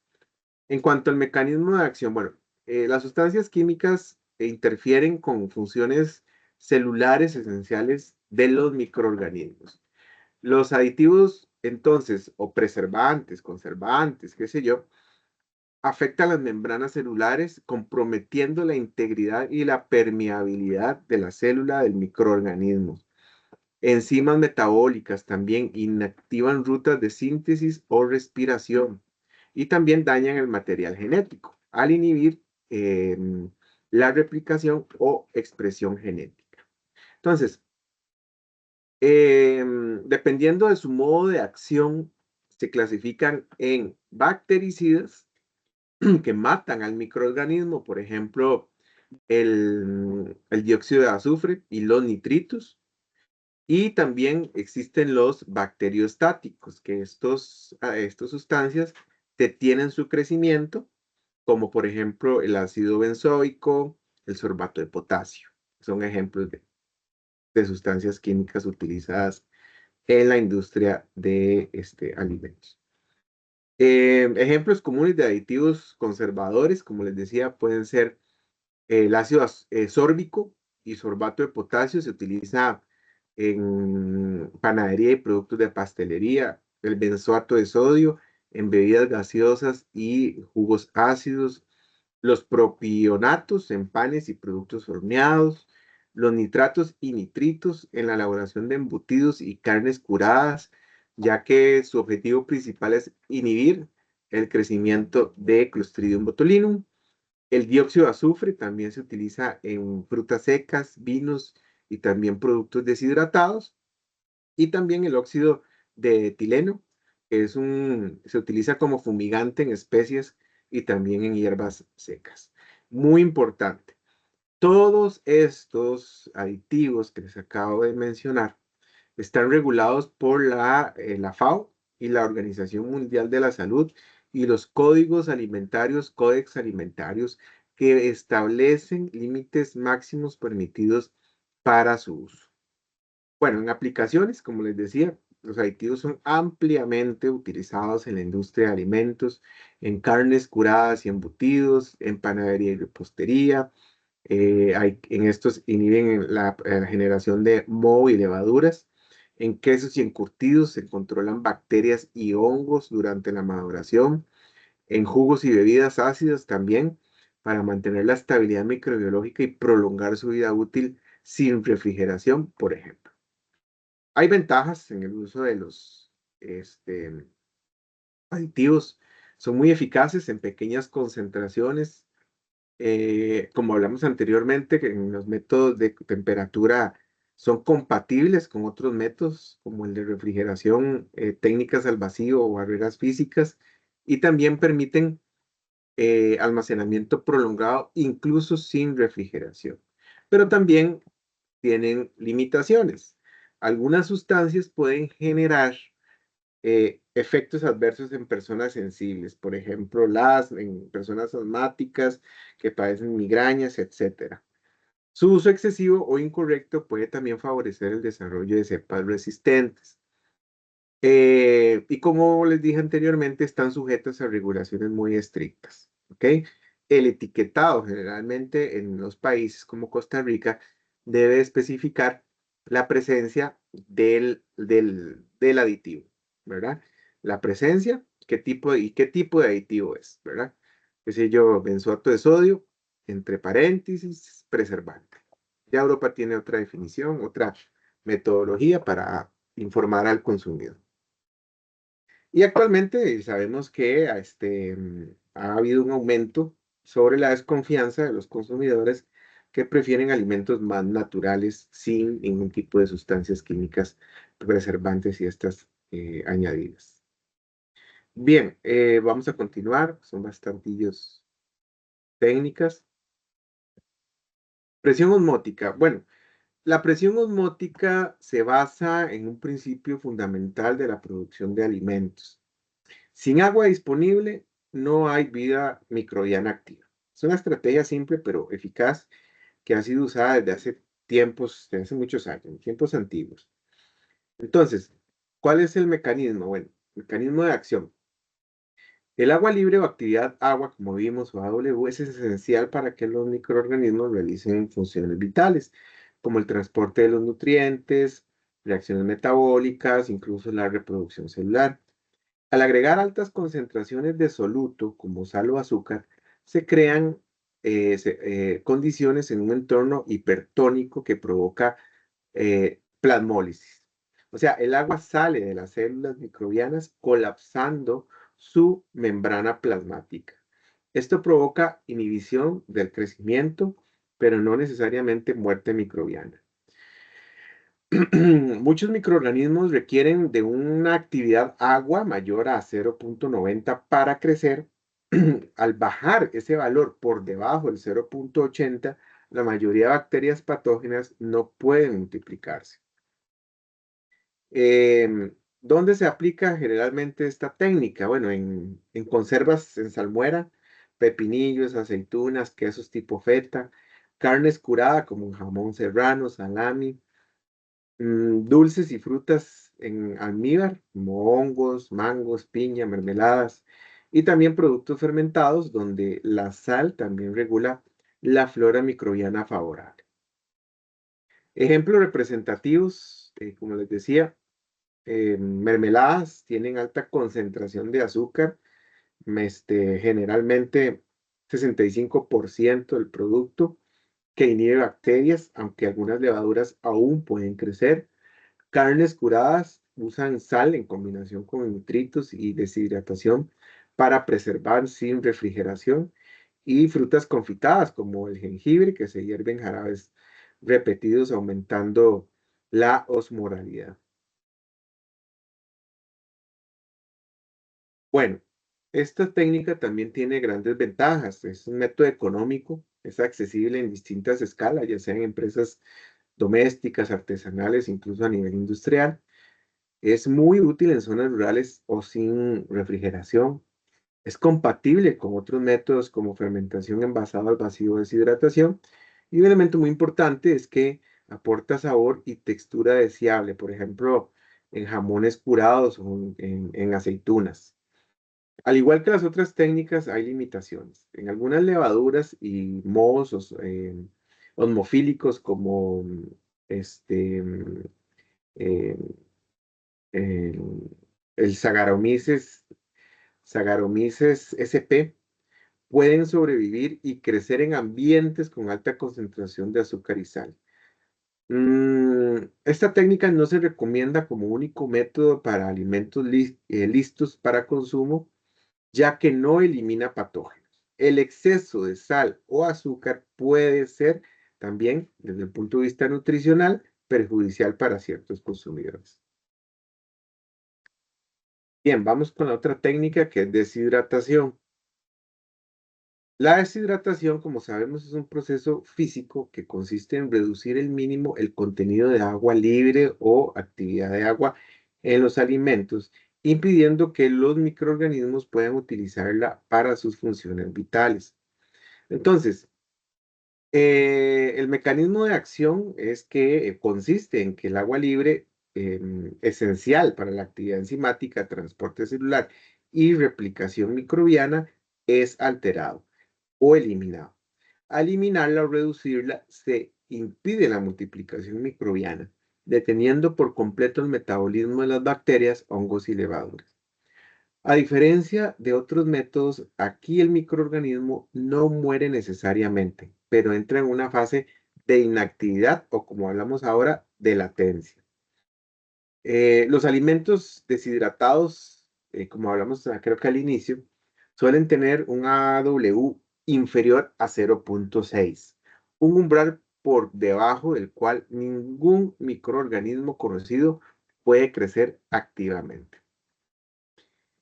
En cuanto al mecanismo de acción, bueno, las sustancias químicas interfieren con funciones celulares esenciales de los microorganismos. Los aditivos, entonces, o preservantes, conservantes, qué sé yo, afectan las membranas celulares, comprometiendo la integridad y la permeabilidad de la célula del microorganismo. Enzimas metabólicas también inactivan rutas de síntesis o respiración y también dañan el material genético al inhibir la replicación o expresión genética. Entonces, dependiendo de su modo de acción, se clasifican en bactericidas que matan al microorganismo, por ejemplo, el dióxido de azufre y los nitritos. Y también existen los bacteriostáticos, que estas sustancias detienen su crecimiento, como por ejemplo el ácido benzoico, el sorbato de potasio. Son ejemplos de sustancias químicas utilizadas en la industria de alimentos. Ejemplos comunes de aditivos conservadores, como les decía, pueden ser el ácido sórbico y sorbato de potasio. Se utiliza en panadería y productos de pastelería, el benzoato de sodio en bebidas gaseosas y jugos ácidos, los propionatos en panes y productos horneados, los nitratos y nitritos en la elaboración de embutidos y carnes curadas, ya que su objetivo principal es inhibir el crecimiento de Clostridium botulinum. El dióxido de azufre también se utiliza en frutas secas, vinos y también productos deshidratados. Y también el óxido de etileno, que se utiliza como fumigante en especies y también en hierbas secas. Muy importante. Todos estos aditivos que les acabo de mencionar están regulados por la FAO y la Organización Mundial de la Salud y los códigos alimentarios, códex alimentarios, que establecen límites máximos permitidos para su uso. Bueno, en aplicaciones, como les decía, los aditivos son ampliamente utilizados en la industria de alimentos, en carnes curadas y embutidos, en panadería y repostería. En estos inhiben la generación de moho y levaduras. En quesos y encurtidos se controlan bacterias y hongos durante la maduración. En jugos y bebidas ácidas también, para mantener la estabilidad microbiológica y prolongar su vida útil sin refrigeración, por ejemplo. Hay ventajas en el uso de los este, aditivos. Son muy eficaces en pequeñas concentraciones. Como hablamos anteriormente, que en los métodos de temperatura son compatibles con otros métodos, como el de refrigeración, técnicas al vacío o barreras físicas, y también permiten almacenamiento prolongado, incluso sin refrigeración. pero también tienen limitaciones. Algunas sustancias pueden generar efectos adversos en personas sensibles, por ejemplo, en personas asmáticas que padecen migrañas, etcétera. Su uso excesivo o incorrecto puede también favorecer el desarrollo de cepas resistentes. Y como les dije anteriormente, están sujetas a regulaciones muy estrictas. ¿Ok? El etiquetado generalmente en los países como Costa Rica debe especificar la presencia del aditivo, ¿verdad? La presencia, qué tipo de aditivo es, ¿verdad? Es decir, yo, benzoato de sodio, entre paréntesis, preservante. Ya Europa tiene otra definición, otra metodología para informar al consumidor. Y actualmente sabemos que ha habido un aumento sobre la desconfianza de los consumidores que prefieren alimentos más naturales sin ningún tipo de sustancias químicas preservantes y estas añadidas. Bien, vamos a continuar. Son bastantillos técnicas. Presión osmótica. Bueno, la presión osmótica se basa en un principio fundamental de la producción de alimentos. Sin agua disponible, no hay vida microbiana activa. Es una estrategia simple pero eficaz que ha sido usada desde hace tiempos, desde hace muchos años, tiempos antiguos. Entonces, ¿cuál es el mecanismo? Bueno, mecanismo de acción. El agua libre o actividad agua, como vimos, o AW, es esencial para que los microorganismos realicen funciones vitales, como el transporte de los nutrientes, reacciones metabólicas, incluso la reproducción celular. Al agregar altas concentraciones de soluto, como sal o azúcar, se crean condiciones en un entorno hipertónico que provoca plasmólisis. O sea, el agua sale de las células microbianas colapsando su membrana plasmática. Esto provoca inhibición del crecimiento, pero no necesariamente muerte microbiana. Muchos microorganismos requieren de una actividad agua mayor a 0,90 para crecer. Al bajar ese valor por debajo del 0,80, la mayoría de bacterias patógenas no pueden multiplicarse. ¿Dónde se aplica generalmente esta técnica? Bueno, en conservas en salmuera, pepinillos, aceitunas, quesos tipo feta, carnes curadas como jamón serrano, salami, dulces y frutas en almíbar, como hongos, mangos, piña, mermeladas, y también productos fermentados donde la sal también regula la flora microbiana favorable. Ejemplos representativos, como les decía, mermeladas tienen alta concentración de azúcar, generalmente 65% del producto que inhibe bacterias, aunque algunas levaduras aún pueden crecer. Carnes curadas usan sal en combinación con nitritos y deshidratación para preservar sin refrigeración. Y frutas confitadas como el jengibre que se hierve en jarabes repetidos aumentando la osmoralidad. Bueno, esta técnica también tiene grandes ventajas. Es un método económico, es accesible en distintas escalas, ya sea en empresas domésticas, artesanales, incluso a nivel industrial. Es muy útil en zonas rurales o sin refrigeración. Es compatible con otros métodos como fermentación envasada al vacío o deshidratación. Y un elemento muy importante es que aporta sabor y textura deseable, por ejemplo, en jamones curados o en aceitunas. Al igual que las otras técnicas, hay limitaciones. En algunas levaduras y mohos osmofílicos como este, eh, el, el Saccharomyces sp, pueden sobrevivir y crecer en ambientes con alta concentración de azúcar y sal. Esta técnica no se recomienda como único método para alimentos listos para consumo, ya que no elimina patógenos. El exceso de sal o azúcar puede ser también, desde el punto de vista nutricional, perjudicial para ciertos consumidores. Bien, vamos con la otra técnica que es deshidratación. La deshidratación, como sabemos, es un proceso físico que consiste en reducir el mínimo el contenido de agua libre o actividad de agua en los alimentos, impidiendo que los microorganismos puedan utilizarla para sus funciones vitales. Entonces, el mecanismo de acción es que consiste en que el agua libre, esencial para la actividad enzimática, transporte celular y replicación microbiana, es alterado o eliminado. Al eliminarla o reducirla, se impide la multiplicación microbiana, deteniendo por completo el metabolismo de las bacterias, hongos y levaduras. A diferencia de otros métodos, aquí el microorganismo no muere necesariamente, pero entra en una fase de inactividad o, como hablamos ahora, de latencia. Los alimentos deshidratados, como hablamos creo que al inicio, suelen tener un AW inferior a 0,6, un umbral por debajo del cual ningún microorganismo conocido puede crecer activamente.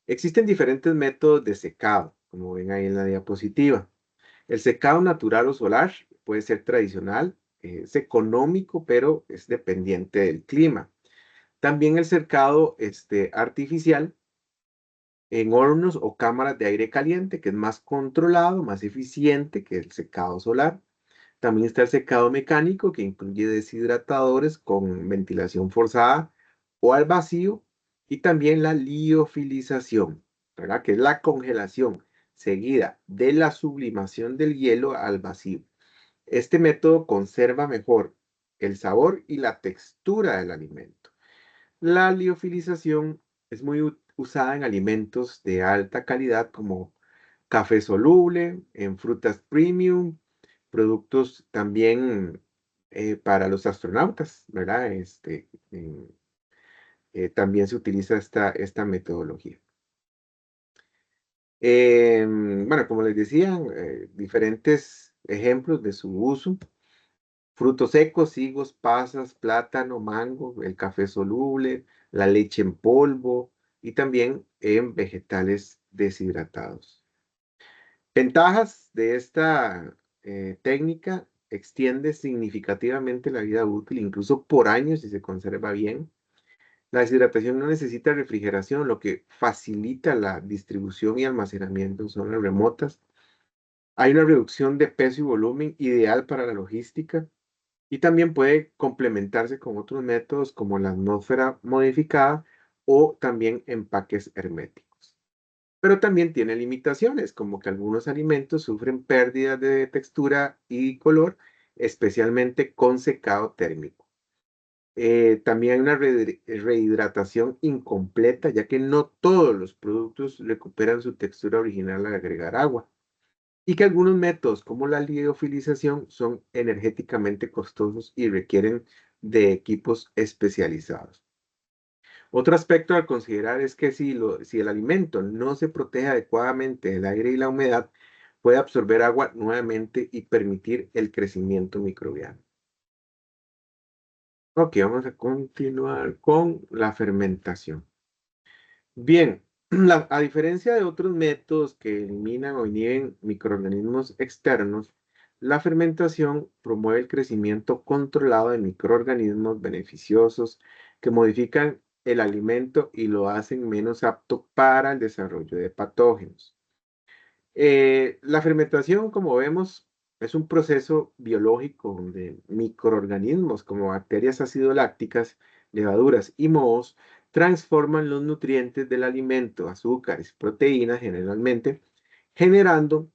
Existen diferentes métodos de secado, como ven ahí en la diapositiva. El secado natural o solar puede ser tradicional, es económico, pero es dependiente del clima. También el secado artificial en hornos o cámaras de aire caliente, que es más controlado, más eficiente que el secado solar. También está el secado mecánico, que incluye deshidratadores con ventilación forzada o al vacío. Y también la liofilización, ¿verdad? Que es la congelación seguida de la sublimación del hielo al vacío. Este método conserva mejor el sabor y la textura del alimento. La liofilización es muy usada en alimentos de alta calidad como café soluble, en frutas premium, productos también para los astronautas, ¿verdad? También se utiliza esta metodología. Bueno, como les decía, diferentes ejemplos de su uso. Frutos secos, higos, pasas, plátano, mango, el café soluble, la leche en polvo y también en vegetales deshidratados. Ventajas de esta técnica: extiende significativamente la vida útil, incluso por años si se conserva bien. La deshidratación no necesita refrigeración, lo que facilita la distribución y almacenamiento en zonas remotas. Hay una reducción de peso y volumen ideal para la logística. Y también puede complementarse con otros métodos como la atmósfera modificada o también empaques herméticos. Pero también tiene limitaciones, como que algunos alimentos sufren pérdidas de textura y color, especialmente con secado térmico. También hay una rehidratación incompleta, ya que no todos los productos recuperan su textura original al agregar agua. Y que algunos métodos, como la liofilización, son energéticamente costosos y requieren de equipos especializados. Otro aspecto a considerar es que si el alimento no se protege adecuadamente del aire y la humedad, puede absorber agua nuevamente y permitir el crecimiento microbiano. Ok, vamos a continuar con la fermentación. Bien, a diferencia de otros métodos que eliminan o inhiben microorganismos externos, la fermentación promueve el crecimiento controlado de microorganismos beneficiosos que modifican el alimento y lo hacen menos apto para el desarrollo de patógenos. La fermentación, como vemos, es un proceso biológico donde microorganismos como bacterias acidolácticas, levaduras y mohos transforman los nutrientes del alimento, azúcares, proteínas generalmente, generando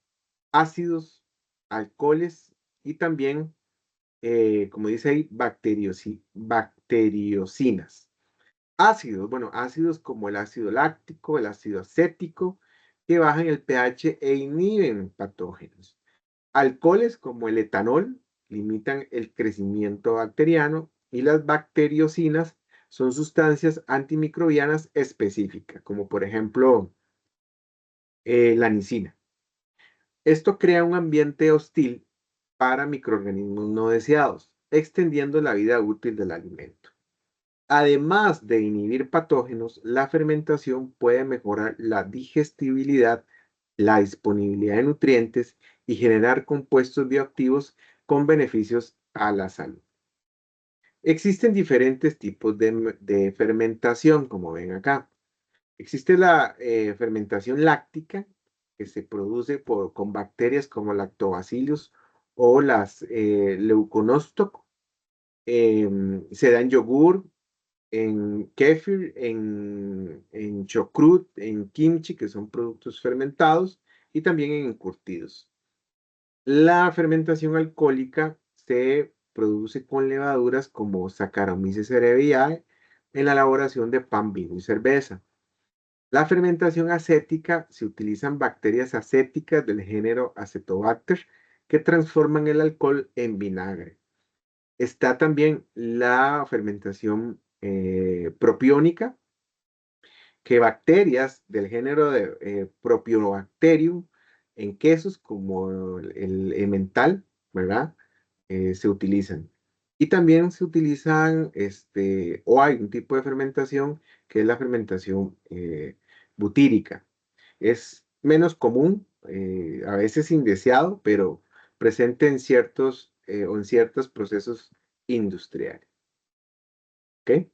ácidos, alcoholes y también, como dice ahí, bacteriocinas. Ácidos, bueno, ácidos como el ácido láctico, el ácido acético, que bajan el pH e inhiben patógenos. Alcoholes como el etanol limitan el crecimiento bacteriano y las bacteriocinas son sustancias antimicrobianas específicas, como por ejemplo la nicina. Esto crea un ambiente hostil para microorganismos no deseados, extendiendo la vida útil del alimento. Además de inhibir patógenos, la fermentación puede mejorar la digestibilidad, la disponibilidad de nutrientes y generar compuestos bioactivos con beneficios a la salud. Existen diferentes tipos de fermentación, como ven acá. Existe la fermentación láctica, que se produce con bacterias como lactobacillus o las leuconostoc. Se da en yogur, en kéfir, en chucrut, en kimchi, que son productos fermentados, y también en encurtidos. La fermentación alcohólica se produce con levaduras como Saccharomyces cerevisiae en la elaboración de pan, vino y cerveza. La fermentación acética se utilizan bacterias acéticas del género Acetobacter que transforman el alcohol en vinagre. Está también la fermentación propiónica, que bacterias del género de Propionibacterium en quesos como el emmental, ¿verdad? Se utilizan. Y también se utilizan, o hay un tipo de fermentación que es la fermentación butírica. Es menos común, a veces indeseado, pero presente en ciertos o en ciertos procesos industriales. ¿Ok?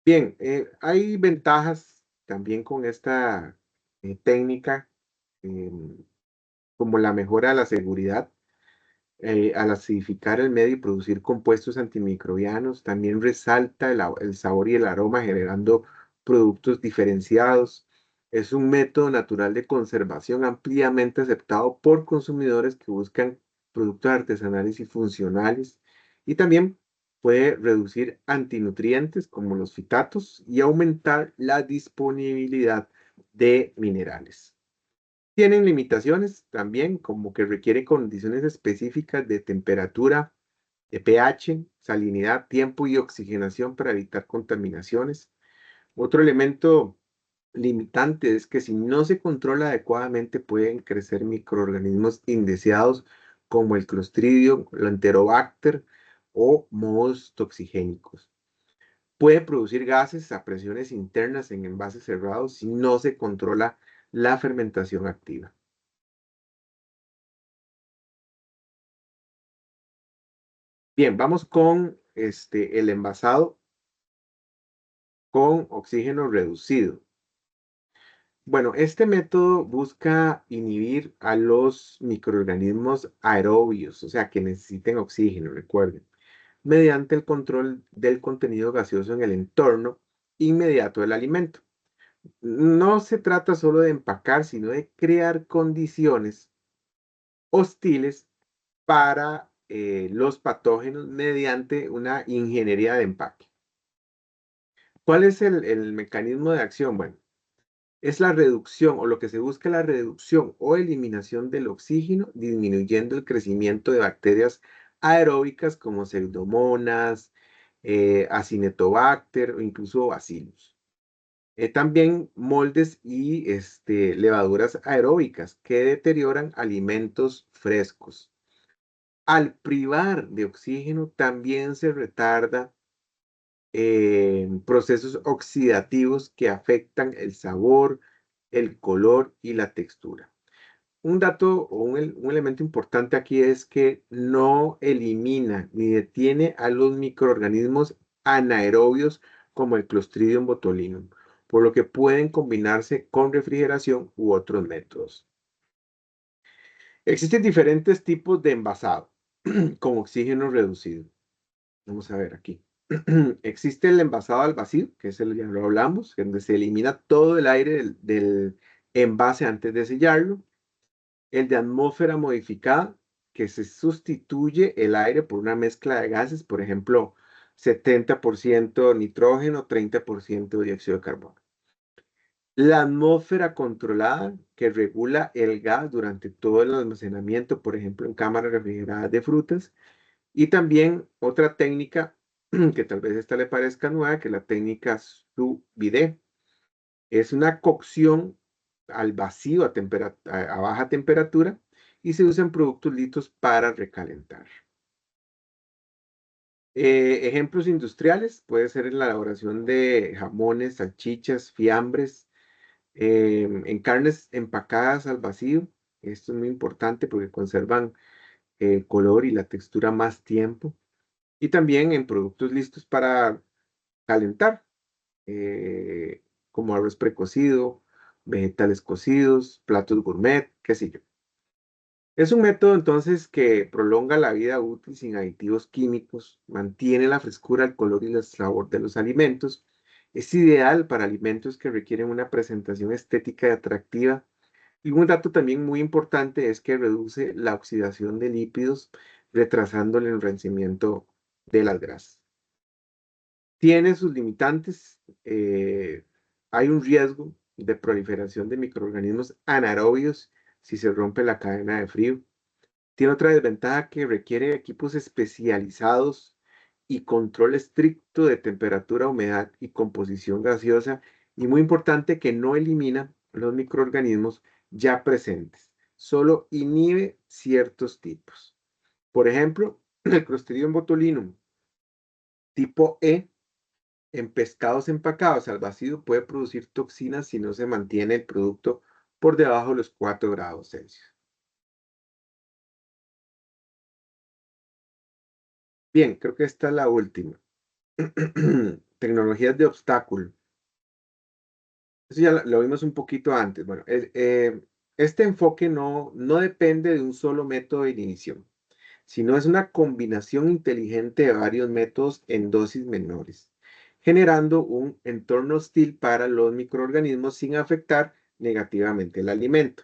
Bien, hay ventajas también con esta técnica, em, como la mejora de la seguridad al acidificar el medio y producir compuestos antimicrobianos. También resalta el sabor y el aroma, generando productos diferenciados. Es un método natural de conservación ampliamente aceptado por consumidores que buscan productos artesanales y funcionales. Y también puede reducir antinutrientes como los fitatos y aumentar la disponibilidad de minerales. Tienen limitaciones también, como que requiere condiciones específicas de temperatura, de pH, salinidad, tiempo y oxigenación para evitar contaminaciones. Otro elemento limitante es que si no se controla adecuadamente pueden crecer microorganismos indeseados como el Clostridium, el Enterobacter o mohos toxigénicos. Puede producir gases a presiones internas en envases cerrados si no se controla la fermentación activa. Bien, vamos con el envasado con oxígeno reducido. Bueno, este método busca inhibir a los microorganismos aerobios, o sea, que necesiten oxígeno, recuerden, mediante el control del contenido gaseoso en el entorno inmediato del alimento. No se trata solo de empacar, sino de crear condiciones hostiles para los patógenos mediante una ingeniería de empaque. ¿Cuál es el mecanismo de acción? Bueno, es la reducción o lo que se busca es la reducción o eliminación del oxígeno, disminuyendo el crecimiento de bacterias aeróbicas como pseudomonas, acinetobacter o incluso bacillus. También moldes y levaduras aeróbicas que deterioran alimentos frescos. Al privar de oxígeno también se retarda procesos oxidativos que afectan el sabor, el color y la textura. Un dato o un elemento importante aquí es que no elimina ni detiene a los microorganismos anaerobios como el Clostridium botulinum, por lo que pueden combinarse con refrigeración u otros métodos. Existen diferentes tipos de envasado con oxígeno reducido. Vamos a ver aquí. Existe el envasado al vacío, que es el ya lo hablamos, donde se elimina todo el aire del envase antes de sellarlo. El de atmósfera modificada, que se sustituye el aire por una mezcla de gases, por ejemplo, 70% nitrógeno, 30% dióxido de carbono. La atmósfera controlada, que regula el gas durante todo el almacenamiento, por ejemplo, en cámaras refrigeradas de frutas. Y también otra técnica que tal vez esta le parezca nueva, que es la técnica sous vide. Es una cocción al vacío a baja temperatura y se usan productos listos para recalentar. Ejemplos industriales puede ser en la elaboración de jamones, salchichas, fiambres, en carnes empacadas al vacío, Esto es muy importante porque conservan el color y la textura más tiempo. Y también en productos listos para calentar, eh, como arroz precocido, vegetales cocidos, platos gourmet, qué sé yo. Es un método entonces que prolonga la vida útil sin aditivos químicos, mantiene la frescura, el color y el sabor de los alimentos. Es ideal para alimentos que requieren una presentación estética y atractiva. Y un dato también muy importante es que reduce la oxidación de lípidos, retrasando el enrancimiento de las grasas. Tiene sus limitantes. Hay un riesgo de proliferación de microorganismos anaerobios si se rompe la cadena de frío. Tiene otra desventaja que requiere equipos especializados y control estricto de temperatura, humedad y composición gaseosa. Y muy importante que no elimina los microorganismos ya presentes, solo inhibe ciertos tipos. Por ejemplo, el Clostridium botulinum tipo E en pescados empacados al vacío puede producir toxinas si no se mantiene el producto por debajo de los 4 grados Celsius. Bien, creo que esta es la última. Tecnologías de obstáculo. Eso ya lo vimos un poquito antes. Bueno, este enfoque no depende de un solo método de inhibición, sino es una combinación inteligente de varios métodos en dosis menores, generando un entorno hostil para los microorganismos sin afectar negativamente el alimento.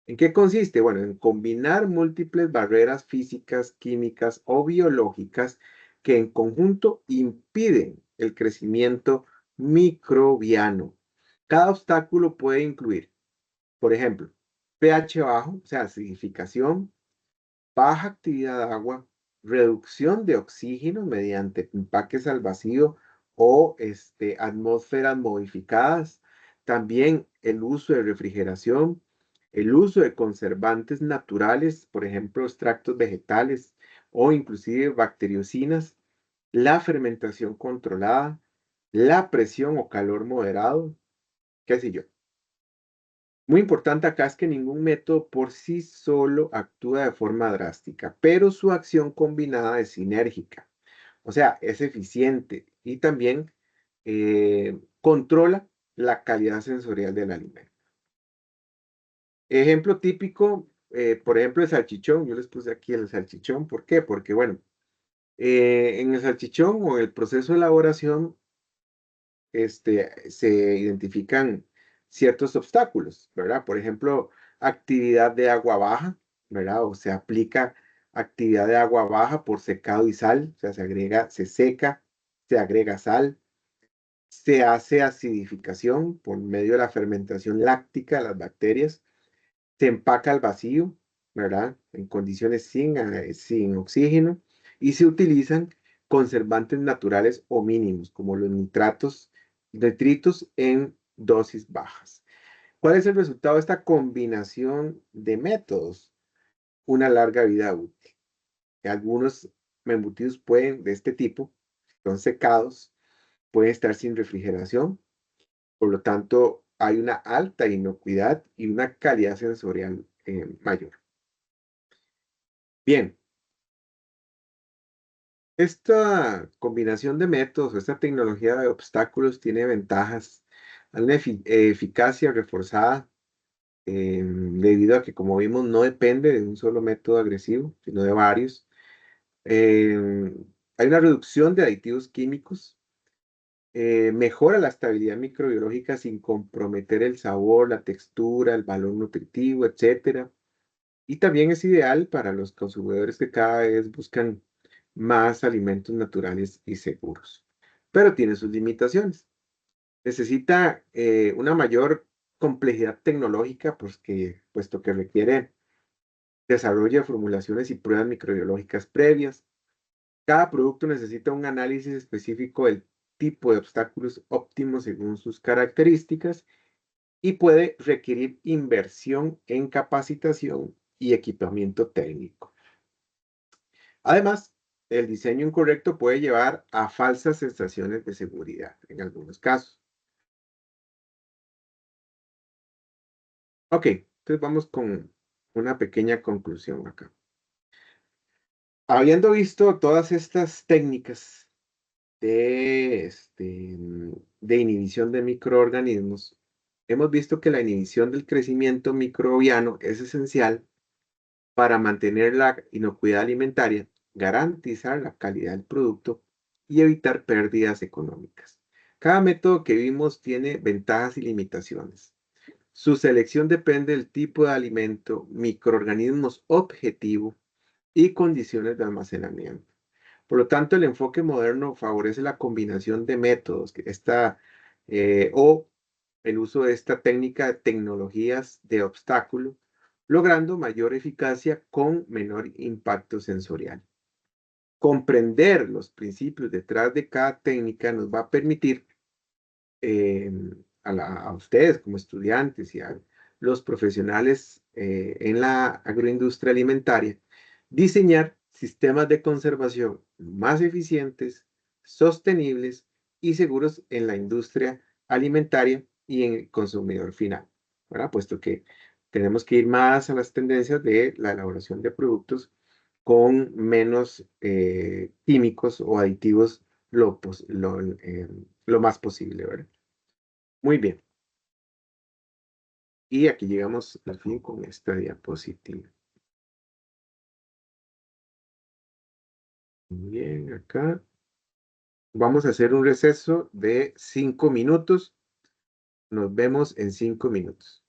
¿En qué consiste? Bueno, en combinar múltiples barreras físicas, químicas o biológicas que en conjunto impiden el crecimiento microbiano. Cada obstáculo puede incluir, por ejemplo, pH bajo, o sea, acidificación, baja actividad de agua, reducción de oxígeno mediante empaques al vacío o atmósferas modificadas, también el uso de refrigeración, el uso de conservantes naturales, por ejemplo, extractos vegetales o inclusive bacteriocinas, la fermentación controlada, la presión o calor moderado, qué sé yo. Muy importante acá es que ningún método por sí solo actúa de forma drástica, pero su acción combinada es sinérgica, o sea, es eficiente y también controla la calidad sensorial del alimento. Ejemplo típico, por ejemplo, el salchichón. Yo les puse aquí el salchichón. ¿Por qué? Porque, bueno, en el salchichón o en el proceso de elaboración se identifican ciertos obstáculos, ¿verdad? Por ejemplo, actividad de agua baja, ¿verdad? O se aplica actividad de agua baja por secado y sal, o sea, se seca, se agrega sal, se hace acidificación por medio de la fermentación láctica de las bacterias, se empaca al vacío, ¿verdad? En condiciones sin oxígeno y se utilizan conservantes naturales o mínimos, como los nitritos en dosis bajas. ¿Cuál es el resultado de esta combinación de métodos? Una larga vida útil. Algunos embutidos de este tipo, son secados, pueden estar sin refrigeración, por lo tanto, hay una alta inocuidad y una calidad sensorial mayor. Bien, esta combinación de métodos, esta tecnología de obstáculos tiene ventajas, hay una eficacia reforzada debido a que, como vimos, no depende de un solo método agresivo, sino de varios. Em, Hay una reducción de aditivos químicos, mejora la estabilidad microbiológica sin comprometer el sabor, la textura, el valor nutritivo, etcétera. Y también es ideal para los consumidores que cada vez buscan más alimentos naturales y seguros. Pero tiene sus limitaciones. Necesita una mayor complejidad tecnológica, puesto que requiere desarrollo de formulaciones y pruebas microbiológicas previas. Cada producto necesita un análisis específico del tipo de obstáculos óptimos según sus características y puede requerir inversión en capacitación y equipamiento técnico. Además, el diseño incorrecto puede llevar a falsas sensaciones de seguridad en algunos casos. Ok, entonces vamos con una pequeña conclusión acá. Habiendo visto todas estas técnicas de inhibición de microorganismos, hemos visto que la inhibición del crecimiento microbiano es esencial para mantener la inocuidad alimentaria, garantizar la calidad del producto y evitar pérdidas económicas. Cada método que vimos tiene ventajas y limitaciones. Su selección depende del tipo de alimento, microorganismos objetivo y condiciones de almacenamiento. Por lo tanto, el enfoque moderno favorece la combinación de métodos, o el uso de esta técnica de tecnologías de obstáculo, logrando mayor eficacia con menor impacto sensorial. Comprender los principios detrás de cada técnica nos va a permitir a ustedes como estudiantes y a los profesionales en la agroindustria alimentaria, diseñar sistemas de conservación más eficientes, sostenibles y seguros en la industria alimentaria y en el consumidor final, ¿verdad? Puesto que tenemos que ir más a las tendencias de la elaboración de productos con menos químicos o aditivos lo más posible, ¿verdad? Muy bien. Y aquí llegamos al fin con esta diapositiva. Muy bien, acá vamos a hacer un receso de 5 minutos. Nos vemos en 5 minutos.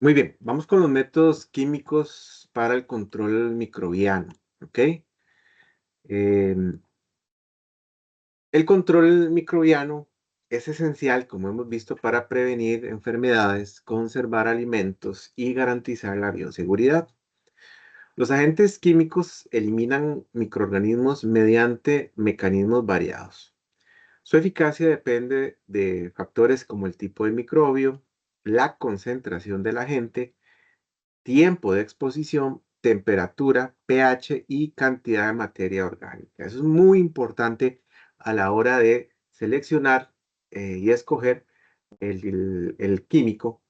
Muy bien, vamos con los métodos químicos para el control microbiano, ¿ok? Em, el control microbiano es esencial, como hemos visto, para prevenir enfermedades, conservar alimentos y garantizar la bioseguridad. Los agentes químicos eliminan microorganismos mediante mecanismos variados. Su eficacia depende de factores como el tipo de microbio, la concentración del agente, tiempo de exposición, temperatura, pH y cantidad de materia orgánica. Eso es muy importante a la hora de seleccionar y escoger el químico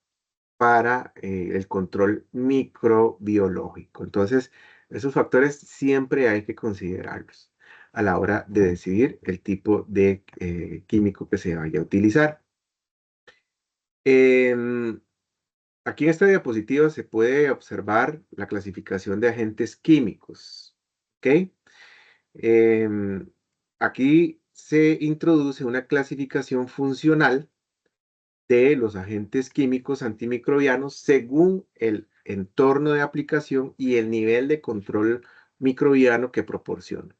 para el control microbiológico. Entonces, esos factores siempre hay que considerarlos a la hora de decidir el tipo de químico que se vaya a utilizar. Em, Aquí en esta diapositiva se puede observar la clasificación de agentes químicos. ¿Ok? Em, Aquí se introduce una clasificación funcional de los agentes químicos antimicrobianos según el entorno de aplicación y el nivel de control microbiano que proporciona.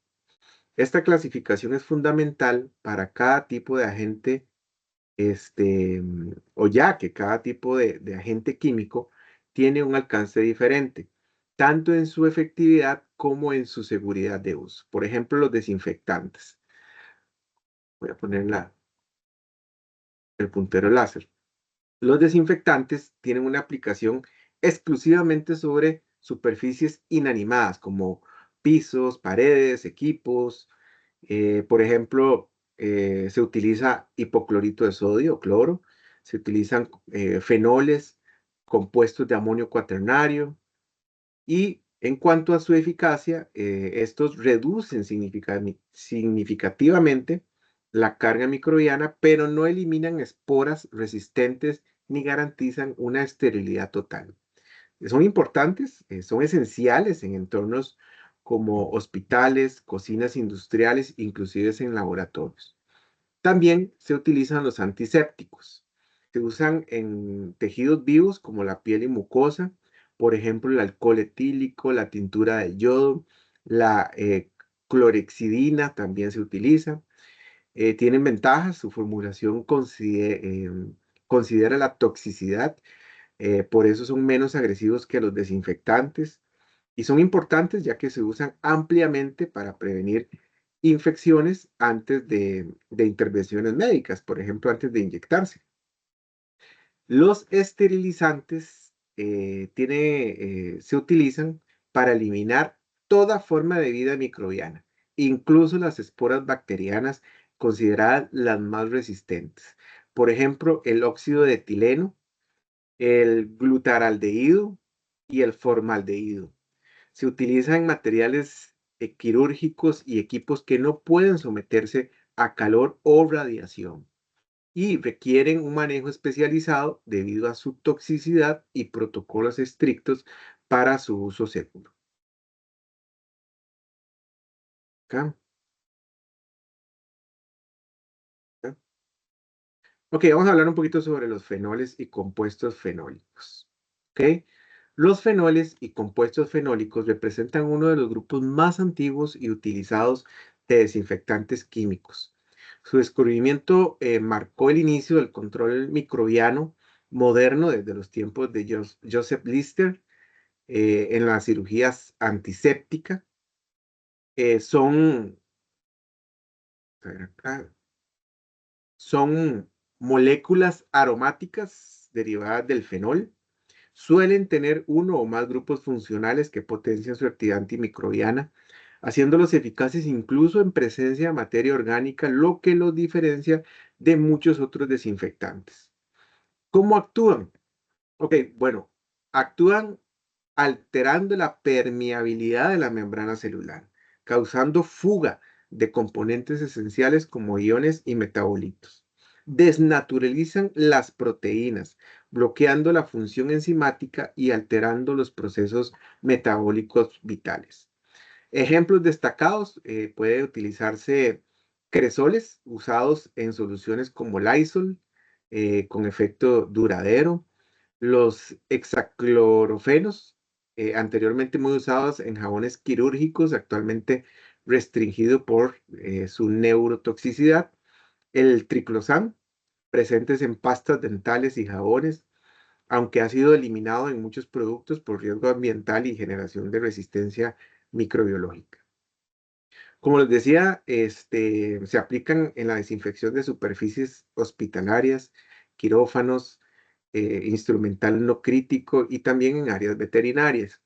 Esta clasificación es fundamental para cada tipo de agente, o ya que cada tipo de agente químico tiene un alcance diferente, tanto en su efectividad como en su seguridad de uso. Por ejemplo, los desinfectantes. Voy a poner el puntero láser. Los desinfectantes tienen una aplicación exclusivamente sobre superficies inanimadas, como pisos, paredes, equipos. Por ejemplo, se utiliza hipoclorito de sodio o cloro, se utilizan fenoles, compuestos de amonio cuaternario, y en cuanto a su eficacia, estos reducen significativamente la carga microbiana, pero no eliminan esporas resistentes ni garantizan una esterilidad total. Son importantes, son esenciales en entornos como hospitales, cocinas industriales, inclusive en laboratorios. También se utilizan los antisépticos. Se usan en tejidos vivos como la piel y mucosa, por ejemplo, el alcohol etílico, la tintura de yodo, la clorexidina también se utiliza. Tienen ventajas, su formulación considera la toxicidad, por eso son menos agresivos que los desinfectantes y son importantes ya que se usan ampliamente para prevenir infecciones antes de intervenciones médicas, por ejemplo, antes de inyectarse. Los esterilizantes se utilizan para eliminar toda forma de vida microbiana, incluso las esporas bacterianas consideradas las más resistentes. Por ejemplo, el óxido de etileno, el glutaraldehído y el formaldehído. Se utiliza en materiales quirúrgicos y equipos que no pueden someterse a calor o radiación y requieren un manejo especializado debido a su toxicidad y protocolos estrictos para su uso seguro. ¿Ok? ¿Ok? Ok, vamos a hablar un poquito sobre los fenoles y compuestos fenólicos. ¿Ok? Los fenoles y compuestos fenólicos representan uno de los grupos más antiguos y utilizados de desinfectantes químicos. Su descubrimiento marcó el inicio del control microbiano moderno desde los tiempos de Joseph Lister en las cirugías antisépticas. Son, a ver acá, son moléculas aromáticas derivadas del fenol. Suelen tener uno o más grupos funcionales que potencian su actividad antimicrobiana, haciéndolos eficaces incluso en presencia de materia orgánica, lo que los diferencia de muchos otros desinfectantes. ¿Cómo actúan? Ok, bueno, actúan alterando la permeabilidad de la membrana celular, causando fuga de componentes esenciales como iones y metabolitos. Desnaturalizan las proteínas, bloqueando la función enzimática y alterando los procesos metabólicos vitales. Ejemplos destacados, puede utilizarse cresoles usados en soluciones como Lysol, con efecto duradero, Los hexaclorofenos, anteriormente muy usados en jabones quirúrgicos, actualmente restringido por su neurotoxicidad. El triclosan, presentes en pastas dentales y jabones, aunque ha sido eliminado en muchos productos por riesgo ambiental y generación de resistencia microbiológica. Como les decía, se aplican en la desinfección de superficies hospitalarias, quirófanos, instrumental no crítico y también en áreas veterinarias.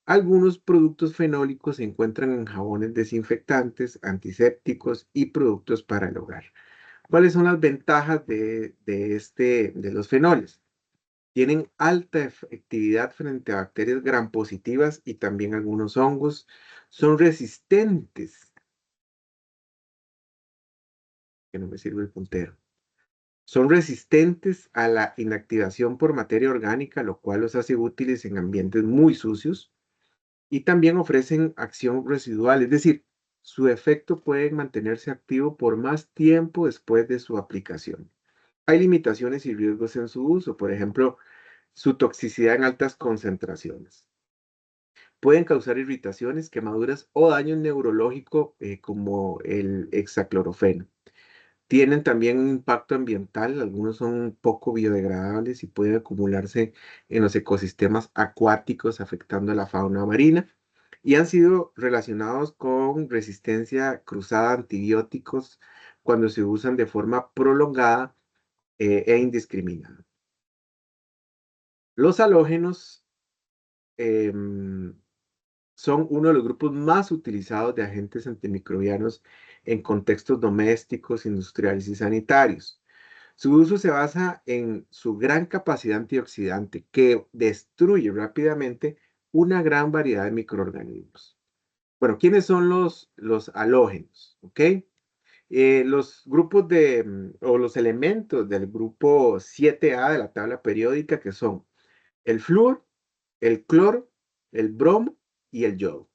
Algunos productos fenólicos se encuentran en jabones desinfectantes, antisépticos y productos para el hogar. ¿Cuáles son las ventajas de los fenoles? Tienen alta efectividad frente a bacterias gram positivas y también algunos hongos. Son resistentes, que no me sirve el puntero. Son resistentes a la inactivación por materia orgánica, lo cual los hace útiles en ambientes muy sucios. Y también ofrecen acción residual, es decir, su efecto puede mantenerse activo por más tiempo después de su aplicación. Hay limitaciones y riesgos en su uso, por ejemplo, su toxicidad en altas concentraciones. Pueden causar irritaciones, quemaduras o daño neurológico como el hexaclorofeno. Tienen también un impacto ambiental, algunos son poco biodegradables y pueden acumularse en los ecosistemas acuáticos afectando a la fauna marina y han sido relacionados con resistencia cruzada a antibióticos cuando se usan de forma prolongada e indiscriminada. Los halógenos em, son uno de los grupos más utilizados de agentes antimicrobianos en contextos domésticos, industriales y sanitarios. Su uso se basa en su gran capacidad antioxidante que destruye rápidamente una gran variedad de microorganismos. Bueno, ¿quiénes son los halógenos? ¿Ok? Los grupos o los elementos del grupo 7A de la tabla periódica que son el flúor, el cloro, el bromo y el yodo.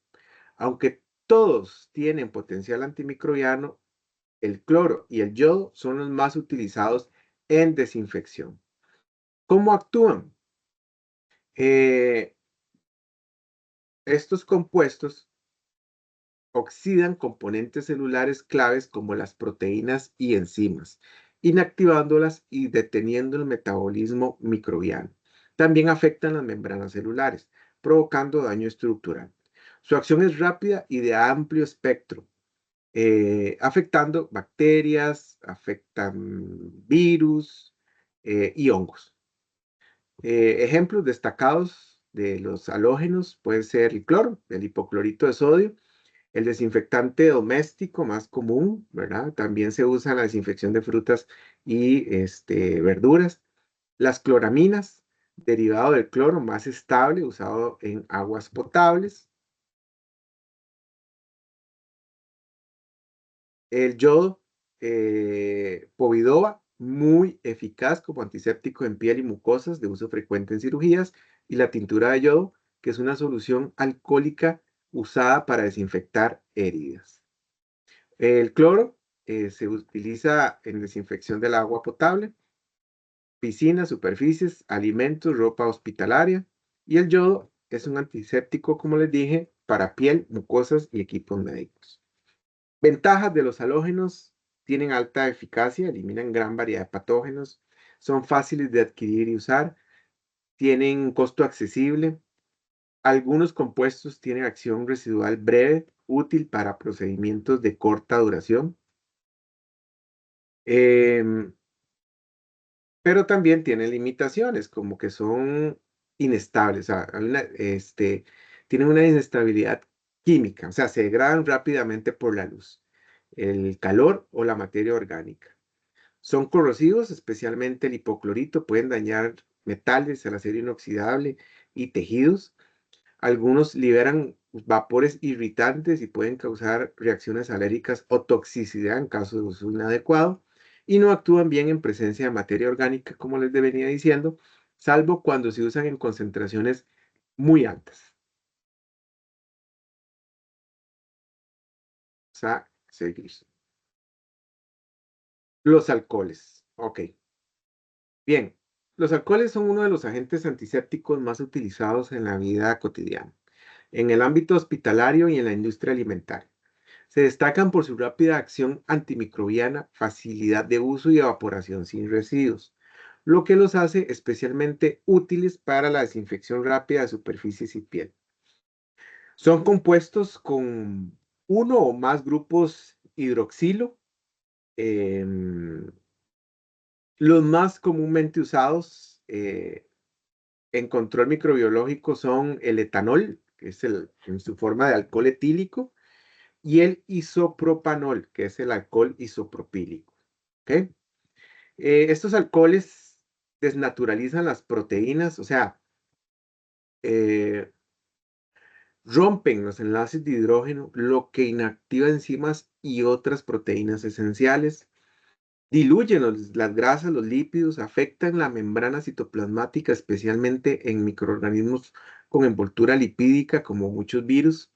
Aunque todos tienen potencial antimicrobiano, el cloro y el yodo son los más utilizados en desinfección. ¿Cómo actúan? Eh, Estos compuestos oxidan componentes celulares claves como las proteínas y enzimas, inactivándolas y deteniendo el metabolismo microbiano. También afectan las membranas celulares, provocando daño estructural. Su acción es rápida y de amplio espectro, afectando bacterias, afectan virus y hongos. Ejemplos destacados de los halógenos pueden ser el cloro, el hipoclorito de sodio, el desinfectante doméstico más común, ¿verdad? También se usa en la desinfección de frutas y verduras. Las cloraminas, derivado del cloro más estable, usado en aguas potables. El yodo, povidoba, muy eficaz como antiséptico en piel y mucosas, de uso frecuente en cirugías. Y la tintura de yodo, que es una solución alcohólica usada para desinfectar heridas. El cloro se utiliza en desinfección del agua potable, piscinas, superficies, alimentos, ropa hospitalaria. Y el yodo es un antiséptico, como les dije, para piel, mucosas y equipos médicos. Ventajas de los halógenos: tienen alta eficacia, eliminan gran variedad de patógenos, son fáciles de adquirir y usar, tienen un costo accesible. Algunos compuestos tienen acción residual breve, útil para procedimientos de corta duración. Em, pero también tienen limitaciones, como que son inestables, o sea, tienen una inestabilidad química, o sea, se degradan rápidamente por la luz, el calor o la materia orgánica. Son corrosivos, especialmente el hipoclorito, pueden dañar metales, el acero inoxidable y tejidos. Algunos liberan vapores irritantes y pueden causar reacciones alérgicas o toxicidad en caso de uso inadecuado. Y no actúan bien en presencia de materia orgánica, como les venía diciendo, salvo cuando se usan en concentraciones muy altas. O sea, seguir. Los alcoholes. Ok. Bien. Los alcoholes son uno de los agentes antisépticos más utilizados en la vida cotidiana, en el ámbito hospitalario y en la industria alimentaria. Se destacan por su rápida acción antimicrobiana, facilidad de uso y evaporación sin residuos, lo que los hace especialmente útiles para la desinfección rápida de superficies y piel. Son compuestos con uno o más grupos hidroxilo. em, los más comúnmente usados en control microbiológico son el etanol, que es en su forma de alcohol etílico, y el isopropanol, que es el alcohol isopropílico. ¿Ok? Estos alcoholes desnaturalizan las proteínas, o sea, eh, rompen los enlaces de hidrógeno, lo que inactiva enzimas y otras proteínas esenciales. Diluyen las grasas, los lípidos, afectan la membrana citoplasmática, especialmente en microorganismos con envoltura lipídica, como muchos virus.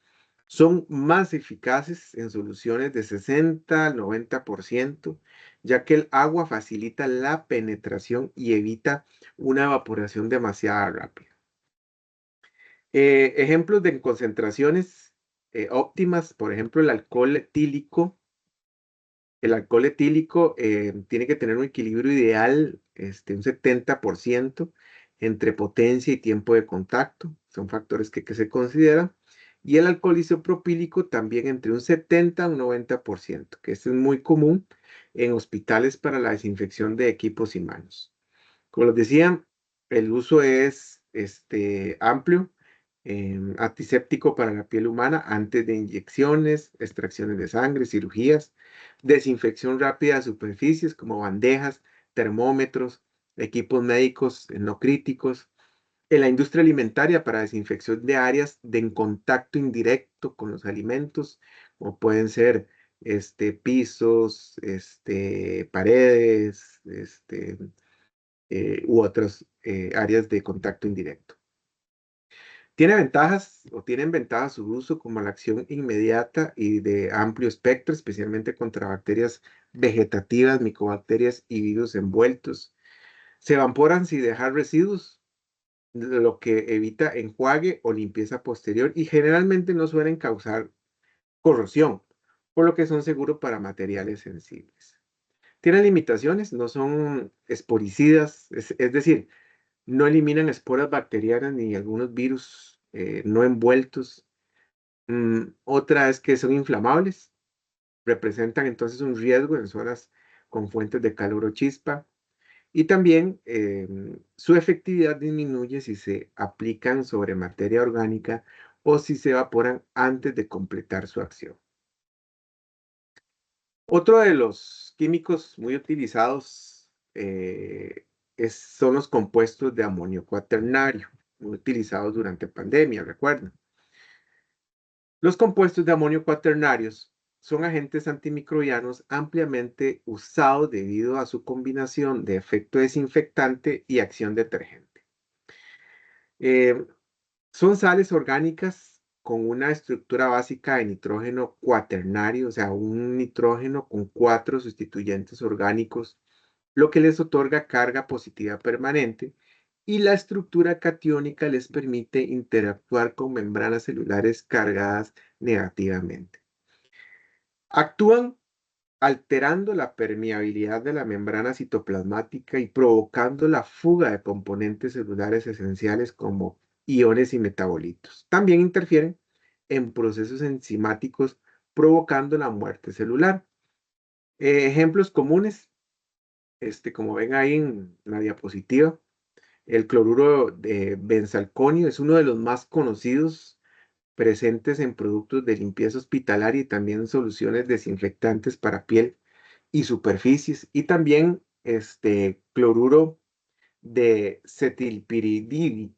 Son más eficaces en soluciones de 60 al 90%, ya que el agua facilita la penetración y evita una evaporación demasiado rápida. Ejemplos de concentraciones óptimas, por ejemplo, el alcohol etílico. El alcohol etílico tiene que tener un equilibrio ideal, un 70% entre potencia y tiempo de contacto. Son factores que se consideran. Y el alcohol isopropílico también entre un 70 a un 90%, que este es muy común en hospitales para la desinfección de equipos y manos. Como les decía, el uso es amplio, antiséptico para la piel humana antes de inyecciones, extracciones de sangre, cirugías, desinfección rápida de superficies como bandejas, termómetros, equipos médicos no críticos, en la industria alimentaria para desinfección de áreas de en contacto indirecto con los alimentos, como pueden ser pisos, paredes, u otras áreas de contacto indirecto. Tiene ventajas o tienen ventajas su uso como la acción inmediata y de amplio espectro, especialmente contra bacterias vegetativas, micobacterias y virus envueltos. Se evaporan sin dejar residuos, lo que evita enjuague o limpieza posterior y generalmente no suelen causar corrosión, por lo que son seguros para materiales sensibles. Tienen limitaciones, no son esporicidas, es decir, no eliminan esporas bacterianas ni algunos virus no envueltos. Otra es que son inflamables, representan entonces un riesgo en zonas con fuentes de calor o chispa. Y también su efectividad disminuye si se aplican sobre materia orgánica o si se evaporan antes de completar su acción. Otro de los químicos muy utilizados son los compuestos de amonio cuaternario, muy utilizados durante pandemia, recuerden. Los compuestos de amonio cuaternarios son agentes antimicrobianos ampliamente usados debido a su combinación de efecto desinfectante y acción detergente. Eh, Son sales orgánicas con una estructura básica de nitrógeno cuaternario, o sea, un nitrógeno con 4 sustituyentes orgánicos, lo que les otorga carga positiva permanente, y la estructura catiónica les permite interactuar con membranas celulares cargadas negativamente. Actúan alterando la permeabilidad de la membrana citoplasmática y provocando la fuga de componentes celulares esenciales como iones y metabolitos. También interfieren en procesos enzimáticos provocando la muerte celular. Ejemplos comunes, como ven ahí en la diapositiva, el cloruro de benzalconio es uno de los más conocidos presentes en productos de limpieza hospitalaria y también soluciones desinfectantes para piel y superficies, y también cloruro de cetilpiridinio,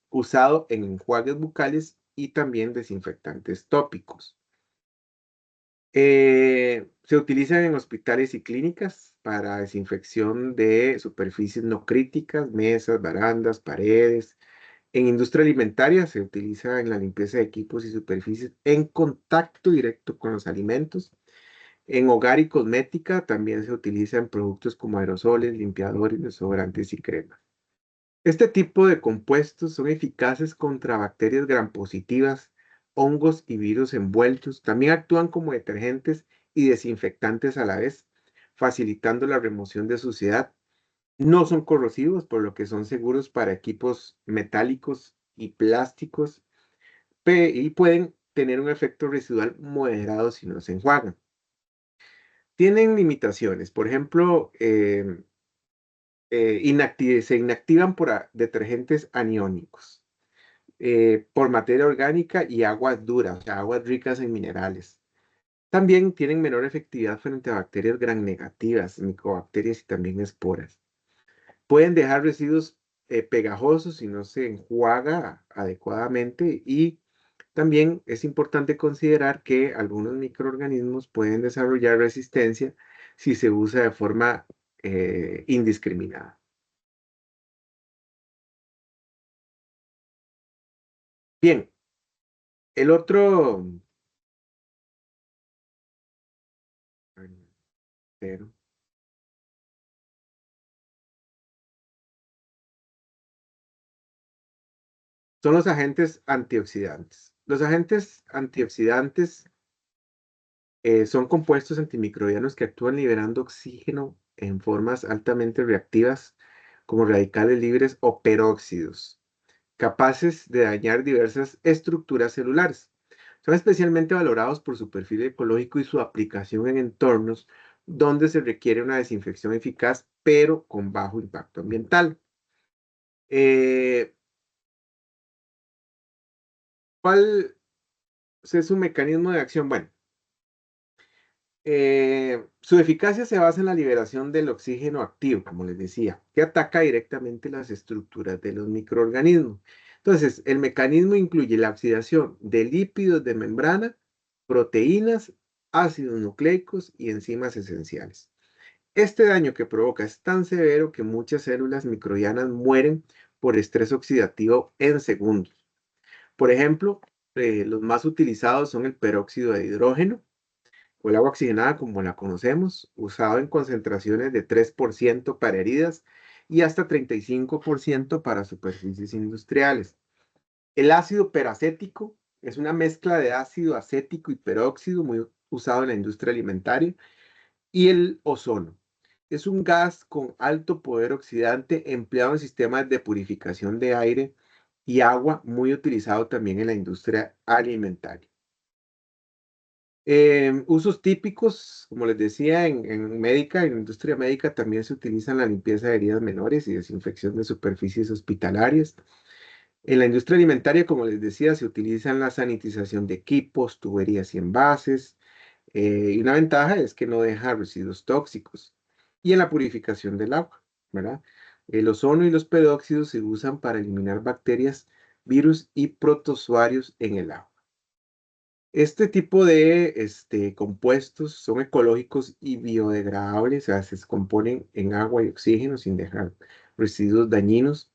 usado en enjuagues bucales y también desinfectantes tópicos. Se utilizan en hospitales y clínicas para desinfección de superficies no críticas, mesas, barandas, paredes. En industria alimentaria se utiliza en la limpieza de equipos y superficies en contacto directo con los alimentos. En hogar y cosmética también se utilizan productos como aerosoles, limpiadores, desodorantes y cremas. Este tipo de compuestos son eficaces contra bacterias grampositivas, hongos y virus envueltos. También actúan como detergentes y desinfectantes a la vez, facilitando la remoción de suciedad. No son corrosivos, por lo que son seguros para equipos metálicos y plásticos y pueden tener un efecto residual moderado si no se enjuagan. Tienen limitaciones, por ejemplo, se inactivan por detergentes aniónicos, por materia orgánica y aguas duras, o sea, aguas ricas en minerales. También tienen menor efectividad frente a bacterias gram negativas, micobacterias y también esporas. Pueden dejar residuos pegajosos si no se enjuaga adecuadamente, y también es importante considerar que algunos microorganismos pueden desarrollar resistencia si se usa de forma indiscriminada. Bien, el otro, pero, son los agentes antioxidantes. Los agentes antioxidantes son compuestos antimicrobianos que actúan liberando oxígeno en formas altamente reactivas, como radicales libres o peróxidos, capaces de dañar diversas estructuras celulares. Son especialmente valorados por su perfil ecológico y su aplicación en entornos donde se requiere una desinfección eficaz, pero con bajo impacto ambiental. Eh, ¿Cuál es su mecanismo de acción? Bueno, su eficacia se basa en la liberación del oxígeno activo, como les decía, que ataca directamente las estructuras de los microorganismos. Entonces, el mecanismo incluye la oxidación de lípidos de membrana, proteínas, ácidos nucleicos y enzimas esenciales. Este daño que provoca es tan severo que muchas células microbianas mueren por estrés oxidativo en segundos. Por ejemplo, los más utilizados son el peróxido de hidrógeno o el agua oxigenada como la conocemos, usado en concentraciones de 3% para heridas y hasta 35% para superficies industriales. El ácido peracético es una mezcla de ácido acético y peróxido muy usado en la industria alimentaria. Y el ozono es un gas con alto poder oxidante empleado en sistemas de purificación de aire y agua, muy utilizado también en la industria alimentaria. Usos típicos, como les decía, en la industria médica también se utilizan la limpieza de heridas menores y desinfección de superficies hospitalarias. En la industria alimentaria, como les decía, se utilizan la sanitización de equipos, tuberías y envases. Y una ventaja es que no deja residuos tóxicos. Y en la purificación del agua, ¿verdad? El ozono y los pedóxidos se usan para eliminar bacterias, virus y protozoarios en el agua. Este tipo de compuestos son ecológicos y biodegradables, o sea, se descomponen en agua y oxígeno sin dejar residuos dañinos.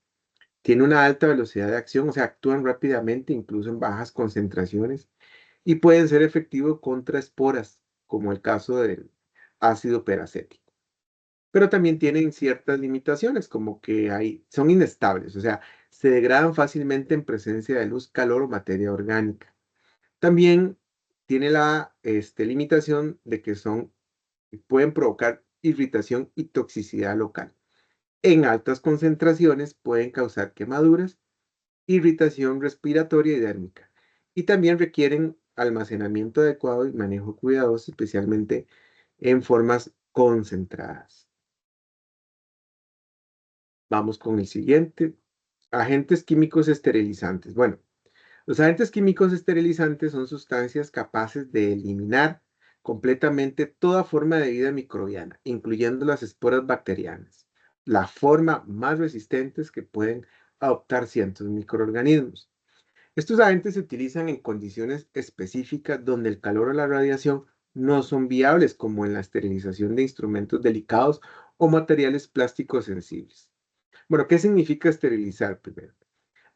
Tiene una alta velocidad de acción, o sea, actúan rápidamente, incluso en bajas concentraciones, y pueden ser efectivos contra esporas, como el caso del ácido peracético. Pero también tienen ciertas limitaciones, como que son inestables, o sea, se degradan fácilmente en presencia de luz, calor o materia orgánica. También tiene la limitación de que pueden provocar irritación y toxicidad local. En altas concentraciones pueden causar quemaduras, irritación respiratoria y dérmica. Y también requieren almacenamiento adecuado y manejo cuidadoso, especialmente en formas concentradas. Vamos con el siguiente. Agentes químicos esterilizantes. Bueno, los agentes químicos esterilizantes son sustancias capaces de eliminar completamente toda forma de vida microbiana, incluyendo las esporas bacterianas, la forma más resistentes que pueden adoptar ciertos microorganismos. Estos agentes se utilizan en condiciones específicas donde el calor o la radiación no son viables, como en la esterilización de instrumentos delicados o materiales plásticos sensibles. Bueno, ¿qué significa esterilizar primero?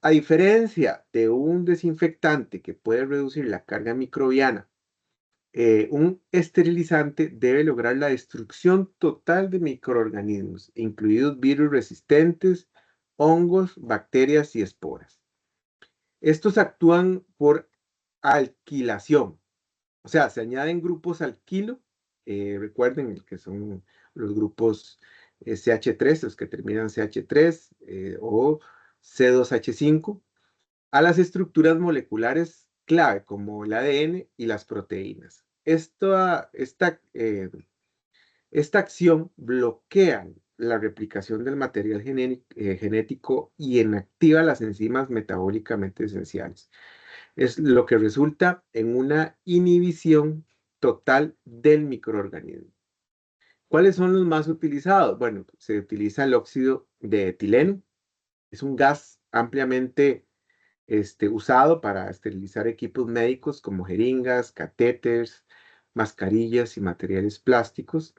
A diferencia de un desinfectante que puede reducir la carga microbiana Un esterilizante debe lograr la destrucción total de microorganismos, incluidos virus resistentes, hongos, bacterias y esporas. Estos actúan por alquilación, o sea, se añaden grupos alquilo, recuerden que son los grupos CH3, los que terminan CH3 o C2H5, a las estructuras moleculares clave como el ADN y las proteínas. Esta acción bloquea la replicación del material genético y inactiva las enzimas metabólicamente esenciales. Es lo que resulta en una inhibición total del microorganismo. ¿Cuáles son los más utilizados? Bueno, se utiliza el óxido de etileno. Es un gas ampliamente usado para esterilizar equipos médicos como jeringas, catéteres, mascarillas y materiales plásticos.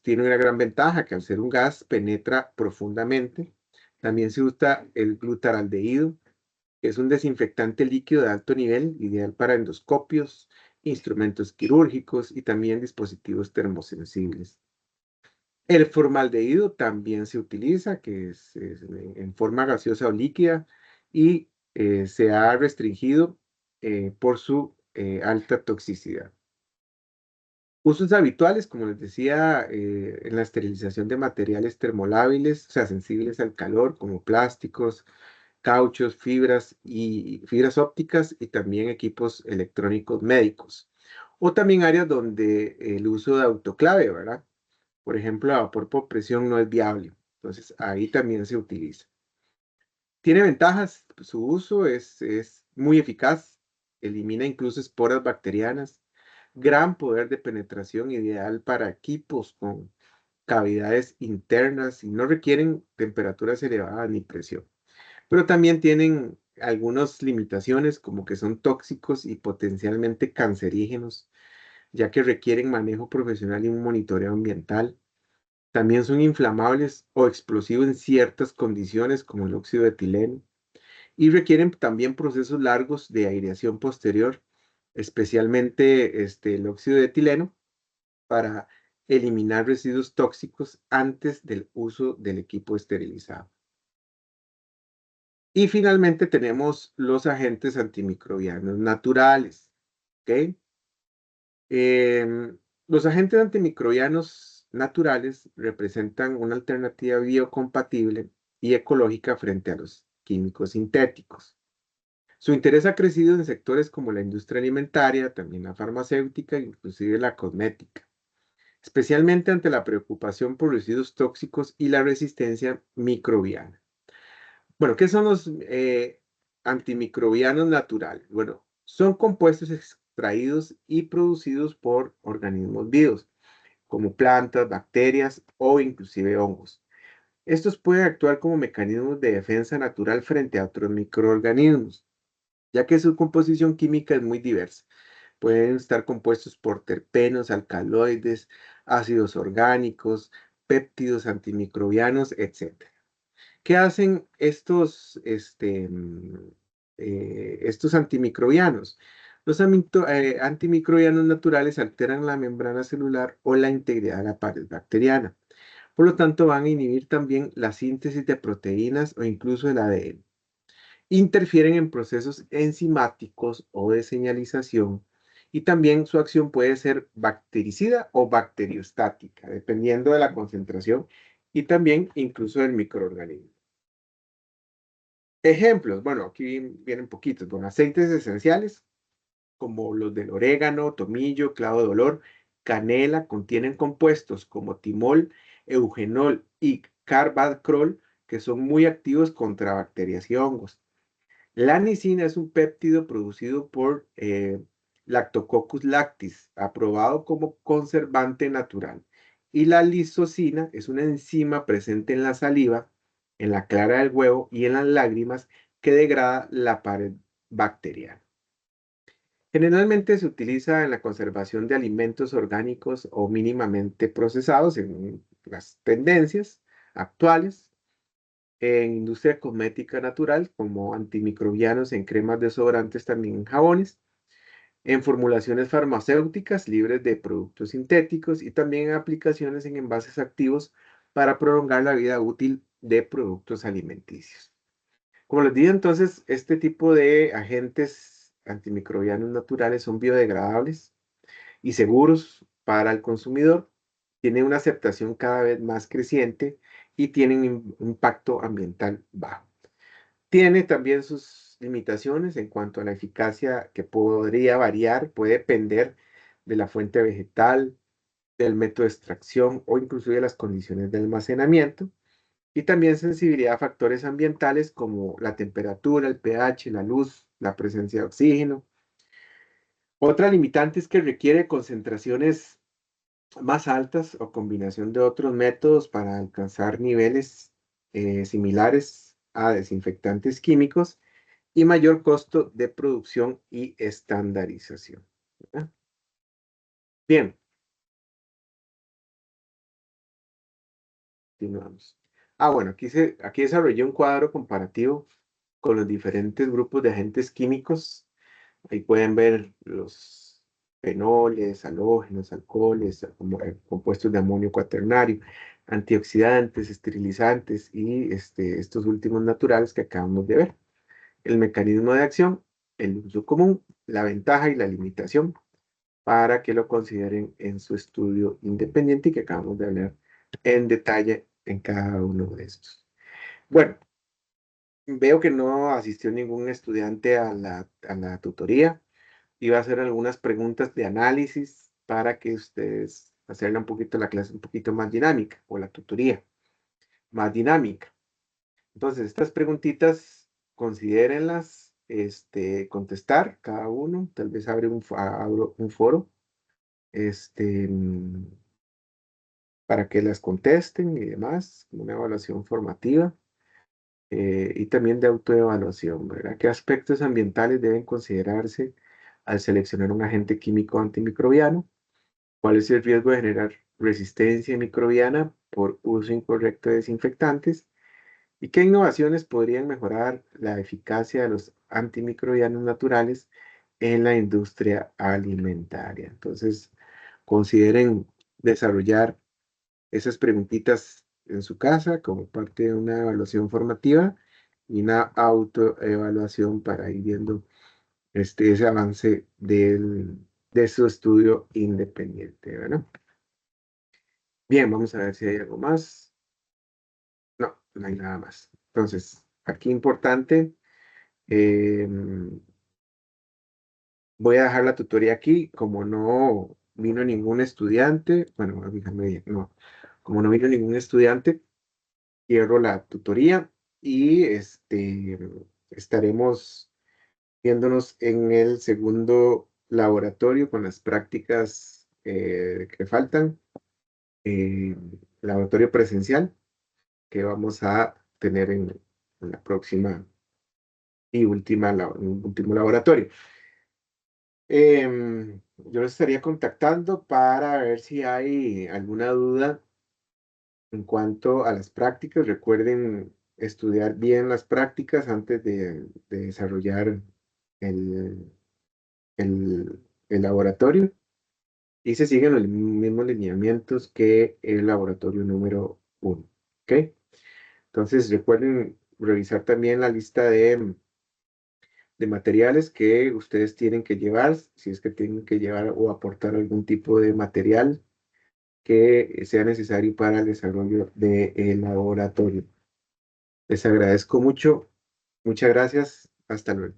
Tiene una gran ventaja que al ser un gas penetra profundamente. También se usa el glutaraldehído, que es un desinfectante líquido de alto nivel, ideal para endoscopios, instrumentos quirúrgicos y también dispositivos termosensibles. El formaldehído también se utiliza, que es en forma gaseosa o líquida, y se ha restringido por su alta toxicidad. Usos habituales, como les decía, en la esterilización de materiales termolábiles, o sea, sensibles al calor, como plásticos, cauchos, fibras y fibras ópticas y también equipos electrónicos médicos. O también áreas donde el uso de autoclave, ¿verdad? Por ejemplo, a vapor por presión no es viable. Entonces, ahí también se utiliza. Tiene ventajas, su uso es muy eficaz, elimina incluso esporas bacterianas, gran poder de penetración, ideal para equipos con cavidades internas y no requieren temperaturas elevadas ni presión. Pero también tienen algunas limitaciones como que son tóxicos y potencialmente cancerígenos, ya que requieren manejo profesional y un monitoreo ambiental. También son inflamables o explosivos en ciertas condiciones como el óxido de etileno y requieren también procesos largos de aireación posterior, especialmente el óxido de etileno para eliminar residuos tóxicos antes del uso del equipo esterilizado. Y finalmente tenemos los agentes antimicrobianos naturales. ¿Ok? Los agentes antimicrobianos naturales representan una alternativa biocompatible y ecológica frente a los químicos sintéticos. Su interés ha crecido en sectores como la industria alimentaria, también la farmacéutica e inclusive la cosmética, especialmente ante la preocupación por residuos tóxicos y la resistencia microbiana. Bueno, ¿qué son los antimicrobianos naturales? Bueno, son compuestos extraídos y producidos por organismos vivos, como plantas, bacterias o inclusive hongos. Estos pueden actuar como mecanismos de defensa natural frente a otros microorganismos, ya que su composición química es muy diversa. Pueden estar compuestos por terpenos, alcaloides, ácidos orgánicos, péptidos antimicrobianos, etc. ¿Qué hacen estos antimicrobianos? Los antimicrobianos naturales alteran la membrana celular o la integridad de la pared bacteriana. Por lo tanto, van a inhibir también la síntesis de proteínas o incluso el ADN. Interfieren en procesos enzimáticos o de señalización y también su acción puede ser bactericida o bacteriostática, dependiendo de la concentración y también incluso del microorganismo. Ejemplos, bueno, aquí vienen poquitos. Bueno, aceites esenciales como los del orégano, tomillo, clavo de olor, canela, contienen compuestos como timol, eugenol y carbacrol que son muy activos contra bacterias y hongos. La anicina es un péptido producido por Lactococcus lactis, aprobado como conservante natural. Y la lisocina es una enzima presente en la saliva, en la clara del huevo y en las lágrimas que degrada la pared bacteriana. Generalmente se utiliza en la conservación de alimentos orgánicos o mínimamente procesados en las tendencias actuales en industria cosmética natural, como antimicrobianos en cremas desodorantes, también en jabones, en formulaciones farmacéuticas libres de productos sintéticos y también en aplicaciones en envases activos para prolongar la vida útil de productos alimenticios. Como les dije entonces, este tipo de agentes antimicrobianos naturales son biodegradables y seguros para el consumidor, tienen una aceptación cada vez más creciente y tienen un impacto ambiental bajo. Tiene también sus limitaciones en cuanto a la eficacia que podría variar, puede depender de la fuente vegetal, del método de extracción o inclusive de las condiciones de almacenamiento. Y también sensibilidad a factores ambientales como la temperatura, el pH, la luz, la presencia de oxígeno. Otra limitante es que requiere concentraciones más altas o combinación de otros métodos para alcanzar niveles similares a desinfectantes químicos y mayor costo de producción y estandarización, ¿verdad? Bien, continuamos. Bueno, aquí desarrollé un cuadro comparativo con los diferentes grupos de agentes químicos. Ahí pueden ver los fenoles, halógenos, alcoholes, compuestos de amonio cuaternario, antioxidantes, esterilizantes y estos últimos naturales que acabamos de ver. El mecanismo de acción, el uso común, la ventaja y la limitación para que lo consideren en su estudio independiente y que acabamos de hablar en detalle en cada uno de estos. Bueno, veo que no asistió ningún estudiante a la tutoría. Iba a hacer algunas preguntas de análisis para que ustedes hacerle un poquito la clase un poquito más dinámica o la tutoría más dinámica. Entonces, estas preguntitas, considérenlas, contestar cada uno, tal vez abro un foro, este, mm, para que las contesten y demás, como una evaluación formativa y también de autoevaluación, ¿verdad? ¿Qué aspectos ambientales deben considerarse al seleccionar un agente químico antimicrobiano? ¿Cuál es el riesgo de generar resistencia microbiana por uso incorrecto de desinfectantes? ¿Y qué innovaciones podrían mejorar la eficacia de los antimicrobianos naturales en la industria alimentaria? Entonces, consideren desarrollar esas preguntitas en su casa como parte de una evaluación formativa y una autoevaluación para ir viendo ese avance de su estudio independiente, ¿verdad? Bien, vamos a ver si hay algo más. No, no hay nada más. Entonces, aquí importante, voy a dejar la tutoría aquí, como no vino ningún estudiante, bueno, déjame bien, no, como no vino ningún estudiante, cierro la tutoría y estaremos viéndonos en el segundo laboratorio con las prácticas que faltan, eh, laboratorio presencial que vamos a tener en la próxima y último laboratorio. Yo les estaría contactando para ver si hay alguna duda en cuanto a las prácticas. Recuerden estudiar bien las prácticas antes de desarrollar el, el laboratorio y se siguen los mismos lineamientos que el laboratorio número 1. ¿Ok? Entonces recuerden revisar también la lista de materiales que ustedes tienen que llevar, si es que tienen que llevar o aportar algún tipo de material que sea necesario para el desarrollo del laboratorio. Les agradezco mucho. Muchas gracias. Hasta luego.